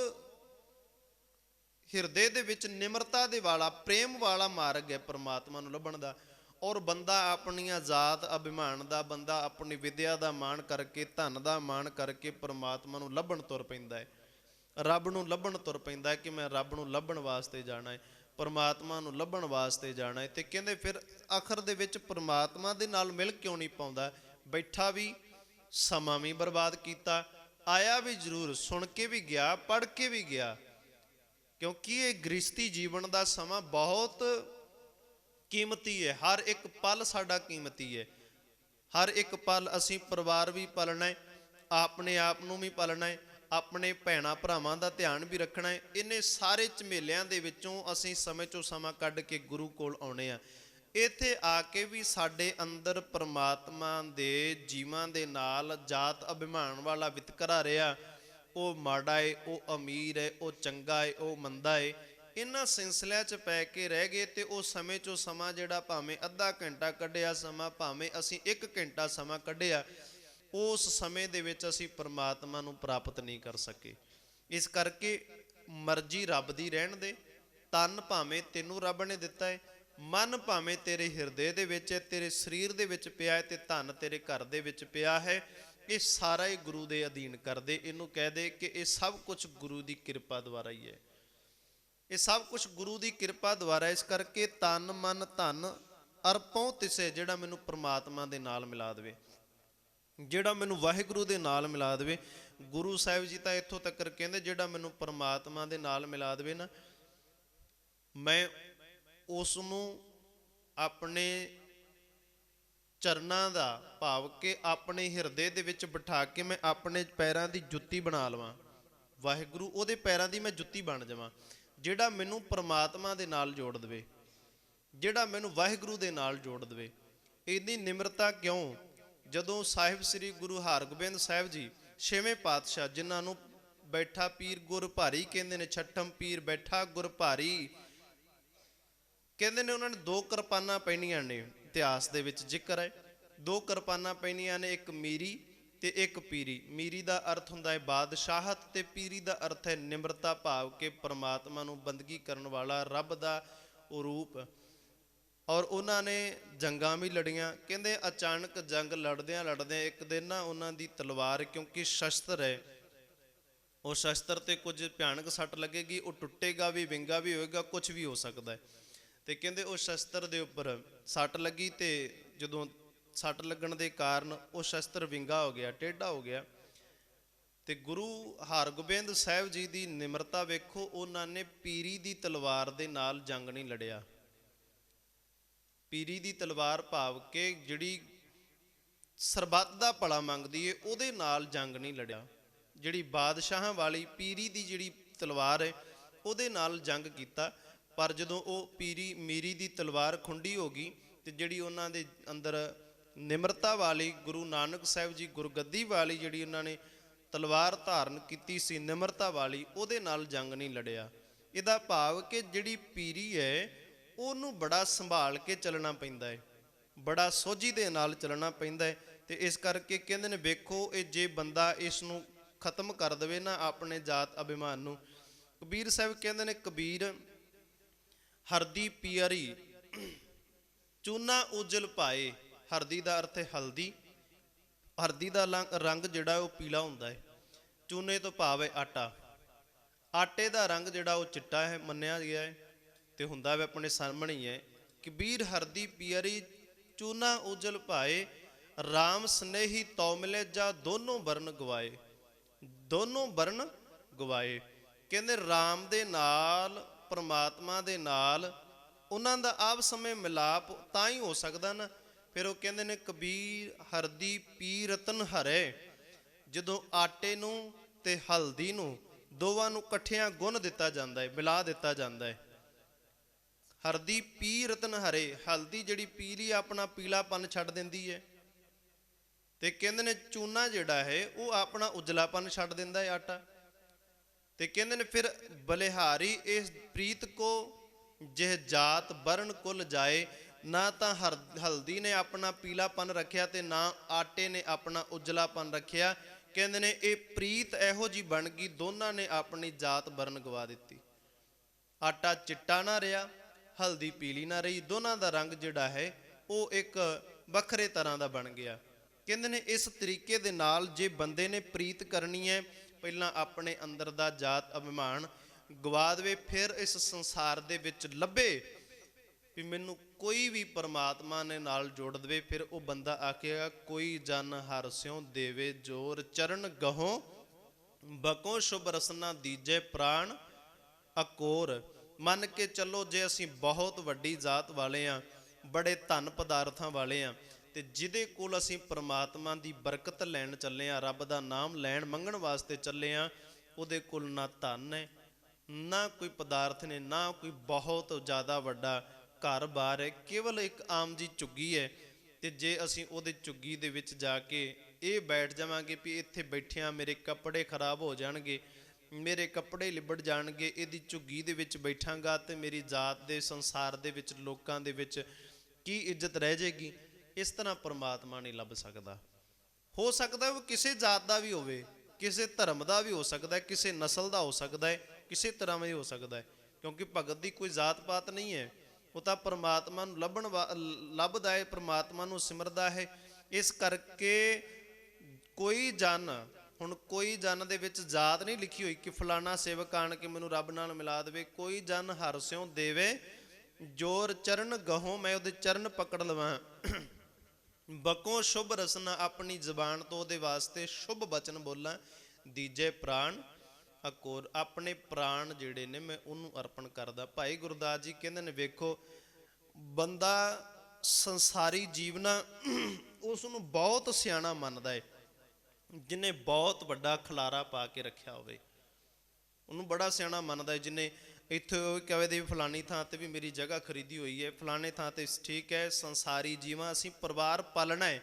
ਹਿਰਦੇ ਦੇ ਵਿੱਚ ਨਿਮਰਤਾ ਦੇ ਵਾਲਾ, ਪ੍ਰੇਮ ਵਾਲਾ ਮਾਰਗ ਹੈ ਪਰਮਾਤਮਾ ਨੂੰ ਲੱਭਣ ਦਾ। ਔਰ ਬੰਦਾ ਆਪਣੀਆਂ ਜ਼ਾਤ ਅਭਿਮਾਨ ਦਾ, ਬੰਦਾ ਆਪਣੀ ਵਿਦਿਆ ਦਾ ਮਾਣ ਕਰਕੇ, ਧਨ ਦਾ ਮਾਣ ਕਰਕੇ ਪਰਮਾਤਮਾ ਨੂੰ ਲੱਭਣ ਤੁਰ ਪੈਂਦਾ ਹੈ, ਰੱਬ ਨੂੰ ਲੱਭਣ ਤੁਰ ਪੈਂਦਾ ਹੈ ਕਿ ਮੈਂ ਰੱਬ ਨੂੰ ਲੱਭਣ ਵਾਸਤੇ ਜਾਣਾ ਹੈ, ਪਰਮਾਤਮਾ ਨੂੰ ਲੱਭਣ ਵਾਸਤੇ ਜਾਣਾ ਹੈ। ਤੇ ਕਹਿੰਦੇ ਫਿਰ ਆਖਰ ਦੇ ਵਿੱਚ ਪਰਮਾਤਮਾ ਦੇ ਨਾਲ ਮਿਲ ਕਿਉਂ ਨਹੀਂ ਪਾਉਂਦਾ, ਬੈਠਾ ਵੀ ਸਮਾਂ ਵੀ ਬਰਬਾਦ ਕੀਤਾ, ਆਇਆ ਵੀ ਜ਼ਰੂਰ, ਸੁਣ ਕੇ ਵੀ ਗਿਆ, ਪੜ੍ਹ ਕੇ ਵੀ ਗਿਆ, ਕਿਉਂਕਿ ਇਹ ਗ੍ਰਸਤੀ ਜੀਵਨ ਦਾ ਸਮਾਂ ਬਹੁਤ ਕੀਮਤੀ ਹੈ। ਹਰ ਇੱਕ ਪਲ ਸਾਡਾ ਕੀਮਤੀ ਹੈ, ਹਰ ਇੱਕ ਪਲ ਅਸੀਂ ਪਰਿਵਾਰ ਵੀ ਪਾਲਣਾ ਹੈ, ਆਪਣੇ ਆਪ ਨੂੰ ਵੀ ਪਾਲਣਾ ਹੈ, ਆਪਣੇ ਭੈਣਾਂ ਭਰਾਵਾਂ ਦਾ ਧਿਆਨ ਵੀ ਰੱਖਣਾ ਹੈ। ਇਹਨੇ ਸਾਰੇ ਝਮੇਲਿਆਂ ਦੇ ਵਿੱਚੋਂ ਅਸੀਂ ਸਮੇਂ ਚੋਂ ਸਮਾਂ ਕੱਢ ਕੇ ਗੁਰੂ ਕੋਲ ਆਉਣੇ ਆ। ਇੱਥੇ ਆ ਕੇ ਵੀ ਸਾਡੇ ਅੰਦਰ ਪਰਮਾਤਮਾ ਦੇ ਜੀਵਾਂ ਦੇ ਨਾਲ ਜਾਤ ਅਭਿਮਾਨ ਵਾਲਾ ਵਿਤਕਰਾ ਰਿਹਾ, ਉਹ ਮਾੜਾ ਏ, ਉਹ ਅਮੀਰ ਹੈ, ਉਹ ਚੰਗਾ ਏ, ਉਹ ਮੰਦਾ ਏ, ਇਹਨਾਂ ਸਿਲਸਿਲਿਆਂ 'ਚ ਪੈ ਕੇ ਰਹਿ ਗਏ। ਤੇ ਉਹ ਸਮੇਂ ਚੋਂ ਸਮਾਂ ਜਿਹੜਾ ਭਾਵੇਂ ਅੱਧਾ ਘੰਟਾ ਕੱਢਿਆ ਸਮਾਂ, ਭਾਵੇਂ ਅਸੀਂ 1 ਘੰਟਾ ਸਮਾਂ ਕੱਢਿਆ, ਉਸ ਸਮੇਂ ਦੇ ਵਿੱਚ ਅਸੀਂ ਪਰਮਾਤਮਾ ਨੂੰ ਪ੍ਰਾਪਤ ਨਹੀਂ ਕਰ ਸਕੇ। ਇਸ ਕਰਕੇ ਮਰਜ਼ੀ ਰੱਬ ਦੀ ਰਹਿਣ ਦੇ, ਤਨ ਭਾਵੇਂ ਤੈਨੂੰ ਰੱਬ ਨੇ ਦਿੱਤਾ ਹੈ, ਮਨ ਭਾਵੇਂ ਤੇਰੇ ਹਿਰਦੇ ਦੇ ਵਿੱਚ ਹੈ, ਤੇਰੇ ਸਰੀਰ ਦੇ ਵਿੱਚ ਪਿਆ ਹੈ, ਤੇ ਧਨ ਤੇਰੇ ਘਰ ਦੇ ਵਿੱਚ ਪਿਆ ਹੈ, ਇਹ ਸਾਰਾ ਹੀ ਗੁਰੂ ਦੇ ਅਧੀਨ ਕਰ ਦੇ। ਇਹਨੂੰ ਕਹਿ ਦੇ ਕਿ ਇਹ ਸਭ ਕੁਝ ਗੁਰੂ ਦੀ ਕਿਰਪਾ ਦੁਆਰਾ ਹੀ ਹੈ, ਇਹ ਸਭ ਕੁਝ ਗੁਰੂ ਦੀ ਕਿਰਪਾ ਦੁਆਰਾ। ਇਸ ਕਰਕੇ ਤਨ ਮਨ ਧਨ ਅਰਪੋਂ ਤਿਸੇ, ਜਿਹੜਾ ਮੈਨੂੰ ਪਰਮਾਤਮਾ ਦੇ ਨਾਲ ਮਿਲਾ ਦੇਵੇ, ਜਿਹੜਾ ਮੈਨੂੰ ਵਾਹਿਗੁਰੂ ਦੇ ਨਾਲ ਮਿਲਾ ਦੇਵੇ। ਗੁਰੂ ਸਾਹਿਬ ਜੀ ਤਾਂ ਇੱਥੋਂ ਤੱਕ ਕਹਿੰਦੇ ਜਿਹੜਾ ਮੈਨੂੰ ਪਰਮਾਤਮਾ ਦੇ ਨਾਲ ਮਿਲਾ ਦੇਵੇ ਨਾ, ਮੈਂ ਉਸ ਨੂੰ ਆਪਣੇ ਚਰਨਾਂ ਦਾ ਭਾਵ ਕਿ ਆਪਣੇ ਹਿਰਦੇ ਦੇ ਵਿੱਚ ਬਿਠਾ ਕੇ ਮੈਂ ਆਪਣੇ ਪੈਰਾਂ ਦੀ ਜੁੱਤੀ ਬਣਾ ਲਵਾਂ, ਵਾਹਿਗੁਰੂ ਉਹਦੇ ਪੈਰਾਂ ਦੀ ਮੈਂ ਜੁੱਤੀ ਬਣ ਜਾਵਾਂ। ਜਿਹੜਾ ਮੈਨੂੰ ਪਰਮਾਤਮਾ ਦੇ ਨਾਲ ਜੋੜ ਦੇਵੇ, ਜਿਹੜਾ ਮੈਨੂੰ ਵਾਹਿਗੁਰੂ ਦੇ ਨਾਲ ਜੋੜ ਦੇਵੇ। ਇੰਨੀ ਨਿਮਰਤਾ ਕਿਉਂ? ਜਦੋਂ ਸਾਹਿਬ ਸ੍ਰੀ ਗੁਰੂ ਹਰਗੋਬਿੰਦ ਸਾਹਿਬ ਜੀ 6ਵੇਂ ਪਾਤਸ਼ਾਹ, ਜਿਨ੍ਹਾਂ ਨੂੰ ਬੈਠਾ ਪੀਰ ਗੁਰ ਭਾਰੀ ਕਹਿੰਦੇ ਨੇ, ਛਠਮ ਪੀਰ ਬੈਠਾ ਗੁਰ ਭਾਰੀ ਕਹਿੰਦੇ ਨੇ, ਉਹਨਾਂ ਨੇ 2 ਕਿਰਪਾਨਾਂ ਪਹਿਨੀਆਂ ਨੇ, ਇਤਿਹਾਸ ਦੇ ਵਿੱਚ ਜ਼ਿਕਰ ਹੈ 2 ਕਿਰਪਾਨਾਂ ਪਹਿਨੀਆਂ ਨੇ, ਇੱਕ ਮੀਰੀ ਤੇ ਇੱਕ ਪੀਰੀ। ਮੀਰੀ ਦਾ ਅਰਥ ਹੁੰਦਾ ਹੈ ਬਾਦਸ਼ਾਹਤ, ਤੇ ਪੀਰੀ ਦਾ ਅਰਥ ਹੈ ਨਿਮਰਤਾ, ਭਾਵ ਕਿ ਪਰਮਾਤਮਾ ਨੂੰ ਬੰਦਗੀ ਕਰਨ ਵਾਲਾ, ਰੱਬ ਦਾ ਉਹ ਰੂਪ। ਔਰ ਉਹਨਾਂ ਨੇ ਜੰਗਾਂ ਵੀ ਲੜੀਆਂ। ਕਹਿੰਦੇ ਅਚਾਨਕ ਜੰਗ ਲੜਦਿਆਂ ਲੜਦਿਆਂ ਇੱਕ ਦਿਨ ਨਾ ਉਹਨਾਂ ਦੀ ਤਲਵਾਰ, ਕਿਉਂਕਿ ਸ਼ਸਤਰ ਹੈ, ਉਹ ਸ਼ਸਤਰ ਤੇ ਕੁਝ ਭਿਆਨਕ ਸੱਟ ਲੱਗੇਗੀ, ਉਹ ਟੁੱਟੇਗਾ ਵੀ, ਵਿੰਗਾ ਵੀ ਹੋਏਗਾ, ਕੁਝ ਵੀ ਹੋ ਸਕਦਾ ਹੈ। ਤੇ ਕਹਿੰਦੇ ਉਹ ਸ਼ਸਤਰ ਦੇ ਉੱਪਰ ਸੱਟ ਲੱਗੀ, ਤੇ ਜਦੋਂ ਸੱਟ ਲੱਗਣ ਦੇ ਕਾਰਨ ਉਹ ਸ਼ਸਤਰ ਵਿੰਗਾ ਹੋ ਗਿਆ, ਟੇਢਾ ਹੋ ਗਿਆ। ਤੇ ਗੁਰੂ ਹਰਗੋਬਿੰਦ ਸਾਹਿਬ ਜੀ ਦੀ ਨਿਮਰਤਾ ਵੇਖੋ, ਉਹਨਾਂ ਨੇ ਪੀਰੀ ਦੀ ਤਲਵਾਰ ਦੇ ਨਾਲ ਜੰਗ ਨਹੀਂ ਲੜਿਆ। ਪੀਰੀ ਦੀ ਤਲਵਾਰ ਭਾਵ ਕਿ ਜਿਹੜੀ ਸਰਬੱਤ ਦਾ ਭਲਾ ਮੰਗਦੀ ਏ, ਉਹਦੇ ਨਾਲ ਜੰਗ ਨਹੀਂ ਲੜਿਆ। ਜਿਹੜੀ ਬਾਦਸ਼ਾਹਾਂ ਵਾਲੀ ਪੀਰੀ ਦੀ ਜਿਹੜੀ ਤਲਵਾਰ ਹੈ, ਉਹਦੇ ਨਾਲ ਜੰਗ ਕੀਤਾ। ਪਰ ਜਦੋਂ ਉਹ ਮੀਰੀ ਦੀ ਤਲਵਾਰ ਖੁੰਡੀ ਹੋ ਗਈ, ਤੇ ਜਿਹੜੀ ਉਹਨਾਂ ਦੇ ਅੰਦਰ ਨਿਮਰਤਾ ਵਾਲੀ ਗੁਰੂ ਨਾਨਕ ਸਾਹਿਬ ਜੀ ਗੁਰਗੱਦੀ ਵਾਲੀ ਜਿਹੜੀ ਉਹਨਾਂ ਨੇ ਤਲਵਾਰ ਧਾਰਨ ਕੀਤੀ ਸੀ, ਨਿਮਰਤਾ ਵਾਲੀ, ਉਹਦੇ ਨਾਲ ਜੰਗ ਨਹੀਂ ਲੜਿਆ। ਇਹਦਾ ਭਾਵ ਕਿ ਜਿਹੜੀ ਪੀਰੀ ਹੈ ਉਹਨੂੰ ਬੜਾ ਸੰਭਾਲ ਕੇ ਚੱਲਣਾ ਪੈਂਦਾ ਹੈ, ਬੜਾ ਸੋਝੀ ਦੇ ਨਾਲ ਚੱਲਣਾ ਪੈਂਦਾ ਹੈ। ਤੇ ਇਸ ਕਰਕੇ ਕਹਿੰਦੇ ਨੇ ਵੇਖੋ, ਇਹ ਜੇ ਬੰਦਾ ਇਸ ਨੂੰ ਖਤਮ ਕਰ ਦੇਵੇ ਨਾ, ਆਪਣੇ ਜਾਤ ਅਭਿਮਾਨ ਨੂੰ, ਕਬੀਰ ਸਾਹਿਬ ਕਹਿੰਦੇ ਨੇ, ਕਬੀਰ ਹਰਦੀ ਪਿਆਰੀ ਚੂਨਾ ਉਜਲ ਪਾਏ। ਹਰਦੀ ਦਾ ਅਰਥ ਹੈ ਹਲਦੀ, ਹਰਦੀ ਦਾ ਰੰਗ ਜਿਹੜਾ ਉਹ ਪੀਲਾ ਹੁੰਦਾ ਹੈ, ਚੂਨੇ ਤੋਂ ਭਾਵ ਹੈ ਆਟਾ, ਆਟੇ ਦਾ ਰੰਗ ਜਿਹੜਾ ਉਹ ਚਿੱਟਾ ਹੈ ਮੰਨਿਆ ਗਿਆ ਹੈ, ਤੇ ਹੁੰਦਾ ਵੀ ਆਪਣੇ ਸਾਹਮਣੇ ਹੀ ਹੈ। ਕਬੀਰ ਹਰਦੀ ਪਿਆਰੀ ਚੂਨਾ ਉਜਲ ਪਾਏ, ਰਾਮ ਸਨੇਹੀ ਤਉ ਮਿਲੇ ਜਾ ਦੋਨੋਂ ਵਰਨ ਗਵਾਏ। ਦੋਨੋਂ ਵਰਨ ਗਵਾਏ। ਕਹਿੰਦੇ ਰਾਮ ਦੇ ਨਾਲ, ਪਰਮਾਤਮਾ ਦੇ ਨਾਲ ਉਹਨਾਂ ਦਾ ਆਪ ਸਮੇਂ ਮਿਲਾਪ ਤਾਂ ਹੀ ਹੋ ਸਕਦਾ ਨਾ। ਫਿਰ ਉਹ ਕਹਿੰਦੇ ਨੇ ਕਬੀਰ ਹਰਦੀ ਪੀ ਰਤਨ ਹਰੇ, ਜਦੋਂ ਆਟੇ ਨੂੰ ਤੇ ਹਲਦੀ ਨੂੰ ਦੋਵਾਂ ਨੂੰ ਇਕੱਠਿਆਂ ਗੁੰਨ ਦਿੱਤਾ ਜਾਂਦਾ ਹੈ, ਮਿਲਾ ਦਿੱਤਾ ਜਾਂਦਾ ਹੈ। ਹਰਦੀ ਪੀ ਰਤਨ ਹਰੇ, ਹਲਦੀ ਜਿਹੜੀ ਪੀਲੀ ਆਪਣਾ ਪੀਲਾਪਨ ਛੱਡ ਦਿੰਦੀ ਹੈ, ਤੇ ਕਹਿੰਦੇ ਨੇ ਚੂਨਾ ਜਿਹੜਾ ਹੈ ਉਹ ਆਪਣਾ ਉਜਲਾਪਨ ਛੱਡ ਦਿੰਦਾ ਹੈ, ਆਟਾ। ਤੇ ਕਹਿੰਦੇ ਨੇ ਫਿਰ ਬਲਿਹਾਰੀ ਇਸ ਪ੍ਰੀਤ ਕੋ ਜਿਹ ਜਾਤ ਬਰਨ ਕੁਲ ਜਾਏ, ਨਾ ਤਾਂ ਹਲਦੀ ਨੇ ਆਪਣਾ ਪੀਲਾਪਨ ਰੱਖਿਆ ਤੇ ਨਾ ਆਟੇ ਨੇ ਆਪਣਾ ਉਜਲਾਪਨ ਰੱਖਿਆ। ਕਹਿੰਦੇ ਨੇ ਇਹ ਪ੍ਰੀਤ ਇਹੋ ਜੀ ਬਣ ਗਈ, ਦੋਨਾਂ ਨੇ ਆਪਣੀ ਜਾਤ ਬਰਨ ਗਵਾ ਦਿੱਤੀ। ਆਟਾ ਚਿੱਟਾ ਨਾ ਰਿਹਾ, ਹਲਦੀ ਪੀਲੀ ਨਾ ਰਹੀ, ਦੋਨਾਂ ਦਾ ਰੰਗ ਜਿਹੜਾ ਹੈ ਉਹ ਇੱਕ ਵੱਖਰੇ ਤਰ੍ਹਾਂ ਦਾ ਬਣ ਗਿਆ। ਕਹਿੰਦੇ ਨੇ ਇਸ ਤਰੀਕੇ ਦੇ ਨਾਲ ਜੇ ਬੰਦੇ ਨੇ ਪ੍ਰੀਤ ਕਰਨੀ ਹੈ, ਪਹਿਲਾਂ ਆਪਣੇ ਅੰਦਰ ਦਾ ਜਾਤ ਅਭਿਮਾਨ ਗਵਾ ਦੇਵੇ, ਫਿਰ ਇਸ ਸੰਸਾਰ ਦੇ ਵਿੱਚ ਲੱਭੇ ਵੀ ਮੈਨੂੰ ਕੋਈ ਵੀ ਪਰਮਾਤਮਾ ਨੇ ਨਾਲ ਜੋੜ ਦੇਵੇ, ਫਿਰ ਉਹ ਬੰਦਾ ਆਖੇਗਾ ਕੋਈ ਜਨ ਹਰਿ ਸਿਉ ਦੇਵੇ ਜੋਰ, ਚਰਨ ਗਹੋਂ ਬਕੋ ਸ਼ੁਭ ਰਸਨਾ ਦੀਜੇ ਪ੍ਰਾਣ ਅਕੋਰ। ਮੰਨ ਕੇ ਚੱਲੋ ਜੇ ਅਸੀਂ ਬਹੁਤ ਵੱਡੀ ਜਾਤ ਵਾਲੇ ਆ, ਬੜੇ ਧਨ ਪਦਾਰਥਾਂ ਵਾਲੇ ਆ, ਤੇ ਜਿਹਦੇ ਕੋਲ ਅਸੀਂ ਪਰਮਾਤਮਾ ਦੀ ਬਰਕਤ ਲੈਣ ਚੱਲੇ ਆ, ਰੱਬ ਦਾ ਨਾਮ ਲੈਣ ਮੰਗਣ ਵਾਸਤੇ ਚੱਲੇ ਆ, ਉਹਦੇ ਕੋਲ ਨਾ ਧਨ ਹੈ, ਨਾ ਕੋਈ ਪਦਾਰਥ ਨੇ, ਨਾ ਕੋਈ ਬਹੁਤ ਜ਼ਿਆਦਾ ਵੱਡਾ ਘਰ-ਬਾਰ ਹੈ, ਕੇਵਲ ਇੱਕ ਆਮ ਜੀ ਝੁੱਗੀ ਹੈ। ਤੇ ਜੇ ਅਸੀਂ ਉਹਦੇ ਝੁੱਗੀ ਦੇ ਵਿੱਚ ਜਾ ਕੇ ਇਹ ਬੈਠ ਜਾਵਾਂਗੇ ਵੀ ਇੱਥੇ ਬੈਠਿਆਂ ਮੇਰੇ ਕੱਪੜੇ ਖਰਾਬ ਹੋ ਜਾਣਗੇ, ਮੇਰੇ ਕੱਪੜੇ ਲਿਬੜ ਜਾਣਗੇ, ਇਹਦੀ ਝੁੱਗੀ ਦੇ ਵਿੱਚ ਬੈਠਾਂਗਾ ਤੇ ਮੇਰੀ ਜਾਤ ਦੇ ਸੰਸਾਰ ਦੇ ਵਿੱਚ ਲੋਕਾਂ ਦੇ ਵਿੱਚ ਕੀ ਇੱਜ਼ਤ ਰਹਿ ਜਾਏਗੀ। ਇਸ ਤਰ੍ਹਾਂ ਪਰਮਾਤਮਾ ਨਹੀਂ ਲੱਭ ਸਕਦਾ। ਹੋ ਸਕਦਾ ਉਹ ਕਿਸੇ ਜਾਤ ਦਾ ਵੀ ਹੋਵੇ, ਕਿਸੇ ਧਰਮ ਦਾ ਵੀ ਹੋ ਸਕਦਾ ਹੈ, ਕਿਸੇ ਨਸਲ ਦਾ ਹੋ ਸਕਦਾ ਹੈ, ਕਿਸੇ ਤਰ੍ਹਾਂ ਵੀ ਹੋ ਸਕਦਾ ਹੈ, ਕਿਉਂਕਿ ਭਗਤ ਦੀ ਕੋਈ ਜਾਤ ਪਾਤ ਨਹੀਂ ਹੈ। ਉਹ ਤਾਂ ਪਰਮਾਤਮਾ ਨੂੰ ਲੱਭਦਾ ਹੈ, ਪਰਮਾਤਮਾ ਨੂੰ ਸਿਮਰਦਾ ਹੈ। ਇਸ ਕਰਕੇ ਕੋਈ ਜਨ, ਹੁਣ ਕੋਈ ਜਨ ਦੇ ਵਿੱਚ ਜਾਤ ਨਹੀਂ ਲਿਖੀ ਹੋਈ ਕਿ ਫਲਾਣਾ ਸੇਵਕ ਆਣ ਕੇ ਮੈਨੂੰ ਰੱਬ ਨਾਲ ਮਿਲਾ ਦੇਵੇ। ਕੋਈ ਜਨ ਹਰਿ ਸਿਉ ਦੇਵੇ ਜੋਰ, ਚਰਨ ਗਹੋਂ ਮੈਂ ਉਹਦੇ ਚਰਨ ਪਕੜ ਲਵਾਂ, ਬਕੋਂ ਸ਼ੁਭ ਰਸਨਾ ਆਪਣੀ ਜ਼ਬਾਨ ਤੋਂ ਉਹਦੇ ਵਾਸਤੇ ਸ਼ੁਭ ਬਚਨ ਬੋਲਾਂ, ਦੀਜੇ ਪ੍ਰਾਣ ਅਕੋਰ ਆਪਣੇ ਪ੍ਰਾਣ ਜਿਹੜੇ ਨੇ ਮੈਂ ਉਹਨੂੰ ਅਰਪਣ ਕਰਦਾ। ਭਾਈ ਗੁਰਦਾਸ ਜੀ ਕਹਿੰਦੇ ਨੇ ਵੇਖੋ ਬੰਦਾ ਸੰਸਾਰੀ ਜੀਵਨ ਉਸ ਨੂੰ ਬਹੁਤ ਸਿਆਣਾ ਮੰਨਦਾ ਹੈ, ਜਿਹਨੇ ਬਹੁਤ ਵੱਡਾ ਖਲਾਰਾ ਪਾ ਕੇ ਰੱਖਿਆ ਹੋਵੇ ਉਹਨੂੰ ਬੜਾ ਸਿਆਣਾ ਮੰਨਦਾ। ਜਿਹਨੇ ਇੱਥੇ ਉਹ ਕਹੇ ਦੇ ਫਲਾਣੀ ਥਾਂ ਤੇ ਵੀ ਮੇਰੀ ਜਗ੍ਹਾ ਖਰੀਦੀ ਹੋਈ ਹੈ, ਫਲਾਣੇ ਥਾਂ ਤੇ ਠੀਕ ਹੈ, ਸੰਸਾਰੀ ਜੀਵਾਂ ਅਸੀਂ ਪਰਿਵਾਰ ਪਾਲਣਾ ਹੈ,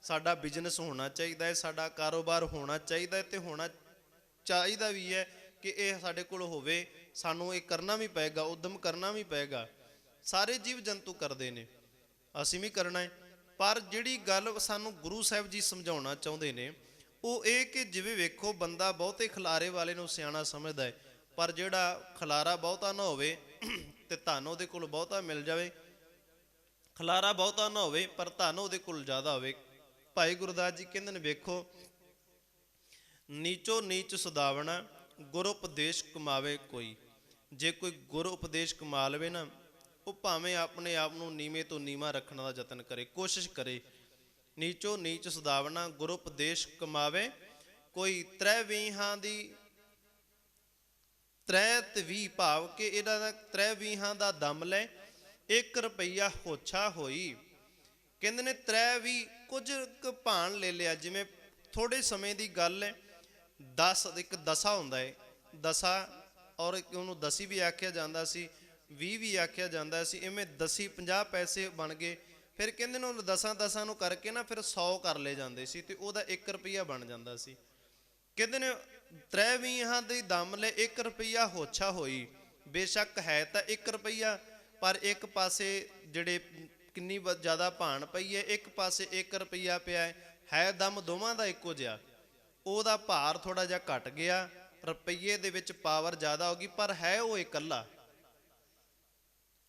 ਸਾਡਾ ਬਿਜ਼ਨਸ ਹੋਣਾ ਚਾਹੀਦਾ ਹੈ, ਸਾਡਾ ਕਾਰੋਬਾਰ ਹੋਣਾ ਚਾਹੀਦਾ ਹੈ, ਤੇ ਹੋਣਾ ਚਾਹੀਦਾ ਵੀ ਹੈ ਕਿ ਇਹ ਸਾਡੇ ਕੋਲ ਹੋਵੇ। ਸਾਨੂੰ ਇਹ ਕਰਨਾ ਵੀ ਪਏਗਾ, ਉਦਮ ਕਰਨਾ ਵੀ ਪਏਗਾ। ਸਾਰੇ ਜੀਵ ਜੰਤੂ ਕਰਦੇ ਨੇ, ਅਸੀਂ ਵੀ ਕਰਨਾ ਹੈ। ਪਰ ਜਿਹੜੀ ਗੱਲ ਸਾਨੂੰ ਗੁਰੂ ਸਾਹਿਬ ਜੀ ਸਮਝਾਉਣਾ ਚਾਹੁੰਦੇ ਨੇ ਉਹ ਇਹ ਕਿ ਜਿਵੇਂ ਵੇਖੋ ਬੰਦਾ ਬਹੁਤੇ ਖਲਾਰੇ ਵਾਲੇ ਨੂੰ ਸਿਆਣਾ ਸਮਝਦਾ ਹੈ, ਪਰ ਜਿਹੜਾ ਖਲਾਰਾ ਬਹੁਤਾ ਨਾ ਹੋਵੇ ਤੇ ਧਨ ਉਹਦੇ ਕੋਲ ਬਹੁਤਾ ਮਿਲ ਜਾਵੇ, ਖਲਾਰਾ ਬਹੁਤਾ ਨਾ ਹੋਵੇ ਪਰ ਧਨ ਉਹਦੇ ਕੋਲ ਜ਼ਿਆਦਾ ਹੋਵੇ। ਭਾਈ ਗੁਰਦਾਸ ਜੀ ਕਹਿੰਦੇ ਨੇ ਵੇਖੋ ਨੀਚੋ ਨੀਚ ਸੁਦਾਵਣਾ ਗੁਰ ਉਪਦੇਸ਼ ਕਮਾਵੇ ਕੋਈ। ਜੇ ਕੋਈ ਗੁਰ ਉਪਦੇਸ਼ ਕਮਾ ਲਵੇ ਨਾ, ਉਹ ਭਾਵੇਂ ਆਪਣੇ ਆਪ ਨੂੰ ਨੀਵੇਂ ਤੋਂ ਨੀਵਾਂ ਰੱਖਣ ਦਾ ਯਤਨ ਕਰੇ, ਕੋਸ਼ਿਸ਼ ਕਰੇ। ਨੀਚੋ ਨੀਚ ਸੁਦਾਵਣਾ ਗੁਰ ਉਪਦੇਸ਼ ਕਮਾਵੇ ਕੋਈ, ਤ੍ਰੈ ਵੀਹਾਂ ਦੀ ਤ੍ਰੈ ਤੇ 20 ਭਾਵ ਕਿ ਇਹਦਾ ਦਾ ਤ੍ਰੈ ਵੀਹਾਂ ਦਾ ਦਮ ਲੈ, 1 ਰੁਪਈਆ ਹੋਛਾ ਹੋਈ। ਕਹਿੰਦੇ ਨੇ ਤ੍ਰੈ ਵੀ ਕੁਝ ਕੁ ਭਾਣ ਲੈ ਲਿਆ, ਜਿਵੇਂ ਥੋੜੇ ਸਮੇਂ ਦੀ ਗੱਲ ਹੈ। 10 ਇੱਕ ਦਸਾ ਹੁੰਦਾ ਹੈ, ਦਸਾ ਔਰ ਉਹਨੂੰ ਦਸੀ ਵੀ ਆਖਿਆ ਜਾਂਦਾ ਸੀ, 20 ਵੀ ਆਖਿਆ ਜਾਂਦਾ ਸੀ। ਇਵੇਂ ਦਸੀ 50 ਪੈਸੇ ਬਣ ਗਏ। ਫਿਰ ਕਹਿੰਦੇ ਨੇ ਉਹ ਦਸਾਂ ਨੂੰ ਕਰਕੇ ਨਾ ਫਿਰ 100 ਕਰ ਲਏ ਜਾਂਦੇ ਸੀ ਤੇ ਉਹਦਾ 1 ਰੁਪਈਆ ਬਣ ਜਾਂਦਾ ਸੀ। ਕਹਿੰਦੇ ਨੇ ਤ੍ਰੈ ਵੀਹਾਂ ਦੀ ਦਮ ਲੈ 1 ਰੁਪਈਆ ਹੋਛਾ ਹੋਈ। ਬੇਸ਼ੱਕ ਹੈ ਤਾਂ 1 ਰੁਪਈਆ, ਪਰ ਇੱਕ ਪਾਸੇ ਜਿਹੜੇ ਕਿੰਨੀ ਜ਼ਿਆਦਾ ਭਾਣ ਪਈ ਹੈ, ਇੱਕ ਪਾਸੇ 1 ਰੁਪਈਆ ਪਿਆ ਹੈ ਦਮ ਦੋਵਾਂ ਦਾ ਇੱਕੋ ਜਿਹਾ। ਉਹਦਾ ਭਾਰ ਥੋੜਾ ਜਿਹਾ ਘਟ ਗਿਆ, ਰੁਪਈਏ ਦੇ ਵਿੱਚ ਪਾਵਰ ਜ਼ਿਆਦਾ ਹੋ ਗਈ, ਪਰ ਹੈ ਉਹ ਇਕੱਲਾ,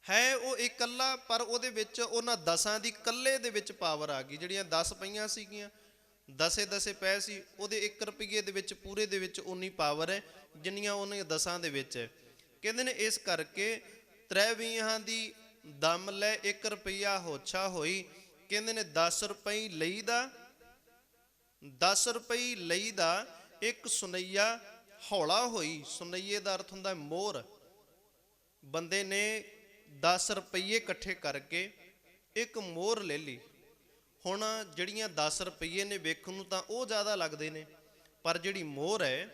ਹੈ ਉਹ ਇਕੱਲਾ। ਪਰ ਉਹਦੇ ਵਿੱਚ ਉਹਨਾਂ 10 ਦੀ ਇਕੱਲੇ ਦੇ ਵਿੱਚ ਪਾਵਰ ਆ ਗਈ। ਜਿਹੜੀਆਂ 10 ਪਈਆਂ ਸੀਗੀਆਂ, 10 ਪਏ ਸੀ, ਉਹਦੇ 1 ਰੁਪਈਏ ਦੇ ਵਿੱਚ ਪੂਰੇ ਦੇ ਵਿੱਚ ਉਨੀ ਪਾਵਰ ਹੈ ਜਿੰਨੀਆਂ ਉਹਨੇ 10 ਦੇ ਵਿੱਚ ਹੈ। ਕਹਿੰਦੇ ਨੇ ਇਸ ਕਰਕੇ ਤ੍ਰੈ ਵੀਹਾਂ ਦੀ ਦਮ ਲੈ 1 ਰੁਪਈਆ ਹੋਛਾ ਹੋਈ। ਕਹਿੰਦੇ ਨੇ 10 ਰੁਪਏ ਲਈ ਦਾ 10 ਰੁਪਏ ਲਈ ਦਾ 1 ਸੁਨਈਆ ਹੌਲਾ ਹੋਈ, ਸੁਨਈਏ ਦਾ ਅਰਥ ਹੁੰਦਾ ਮੋਹਰ। ਬੰਦੇ ਨੇ 10 ਰੁਪਈਏ ਇਕੱਠੇ ਕਰਕੇ ਇੱਕ ਮੋਹਰ ਲੈ ਲਈ। ਹੁਣ ਜਿਹੜੀਆਂ 10 ਰੁਪਈਏ ਨੇ ਵੇਖਣ ਨੂੰ ਤਾਂ ਉਹ ਜ਼ਿਆਦਾ ਲੱਗਦੇ ਨੇ, ਪਰ ਜਿਹੜੀ ਮੋਹਰ ਹੈ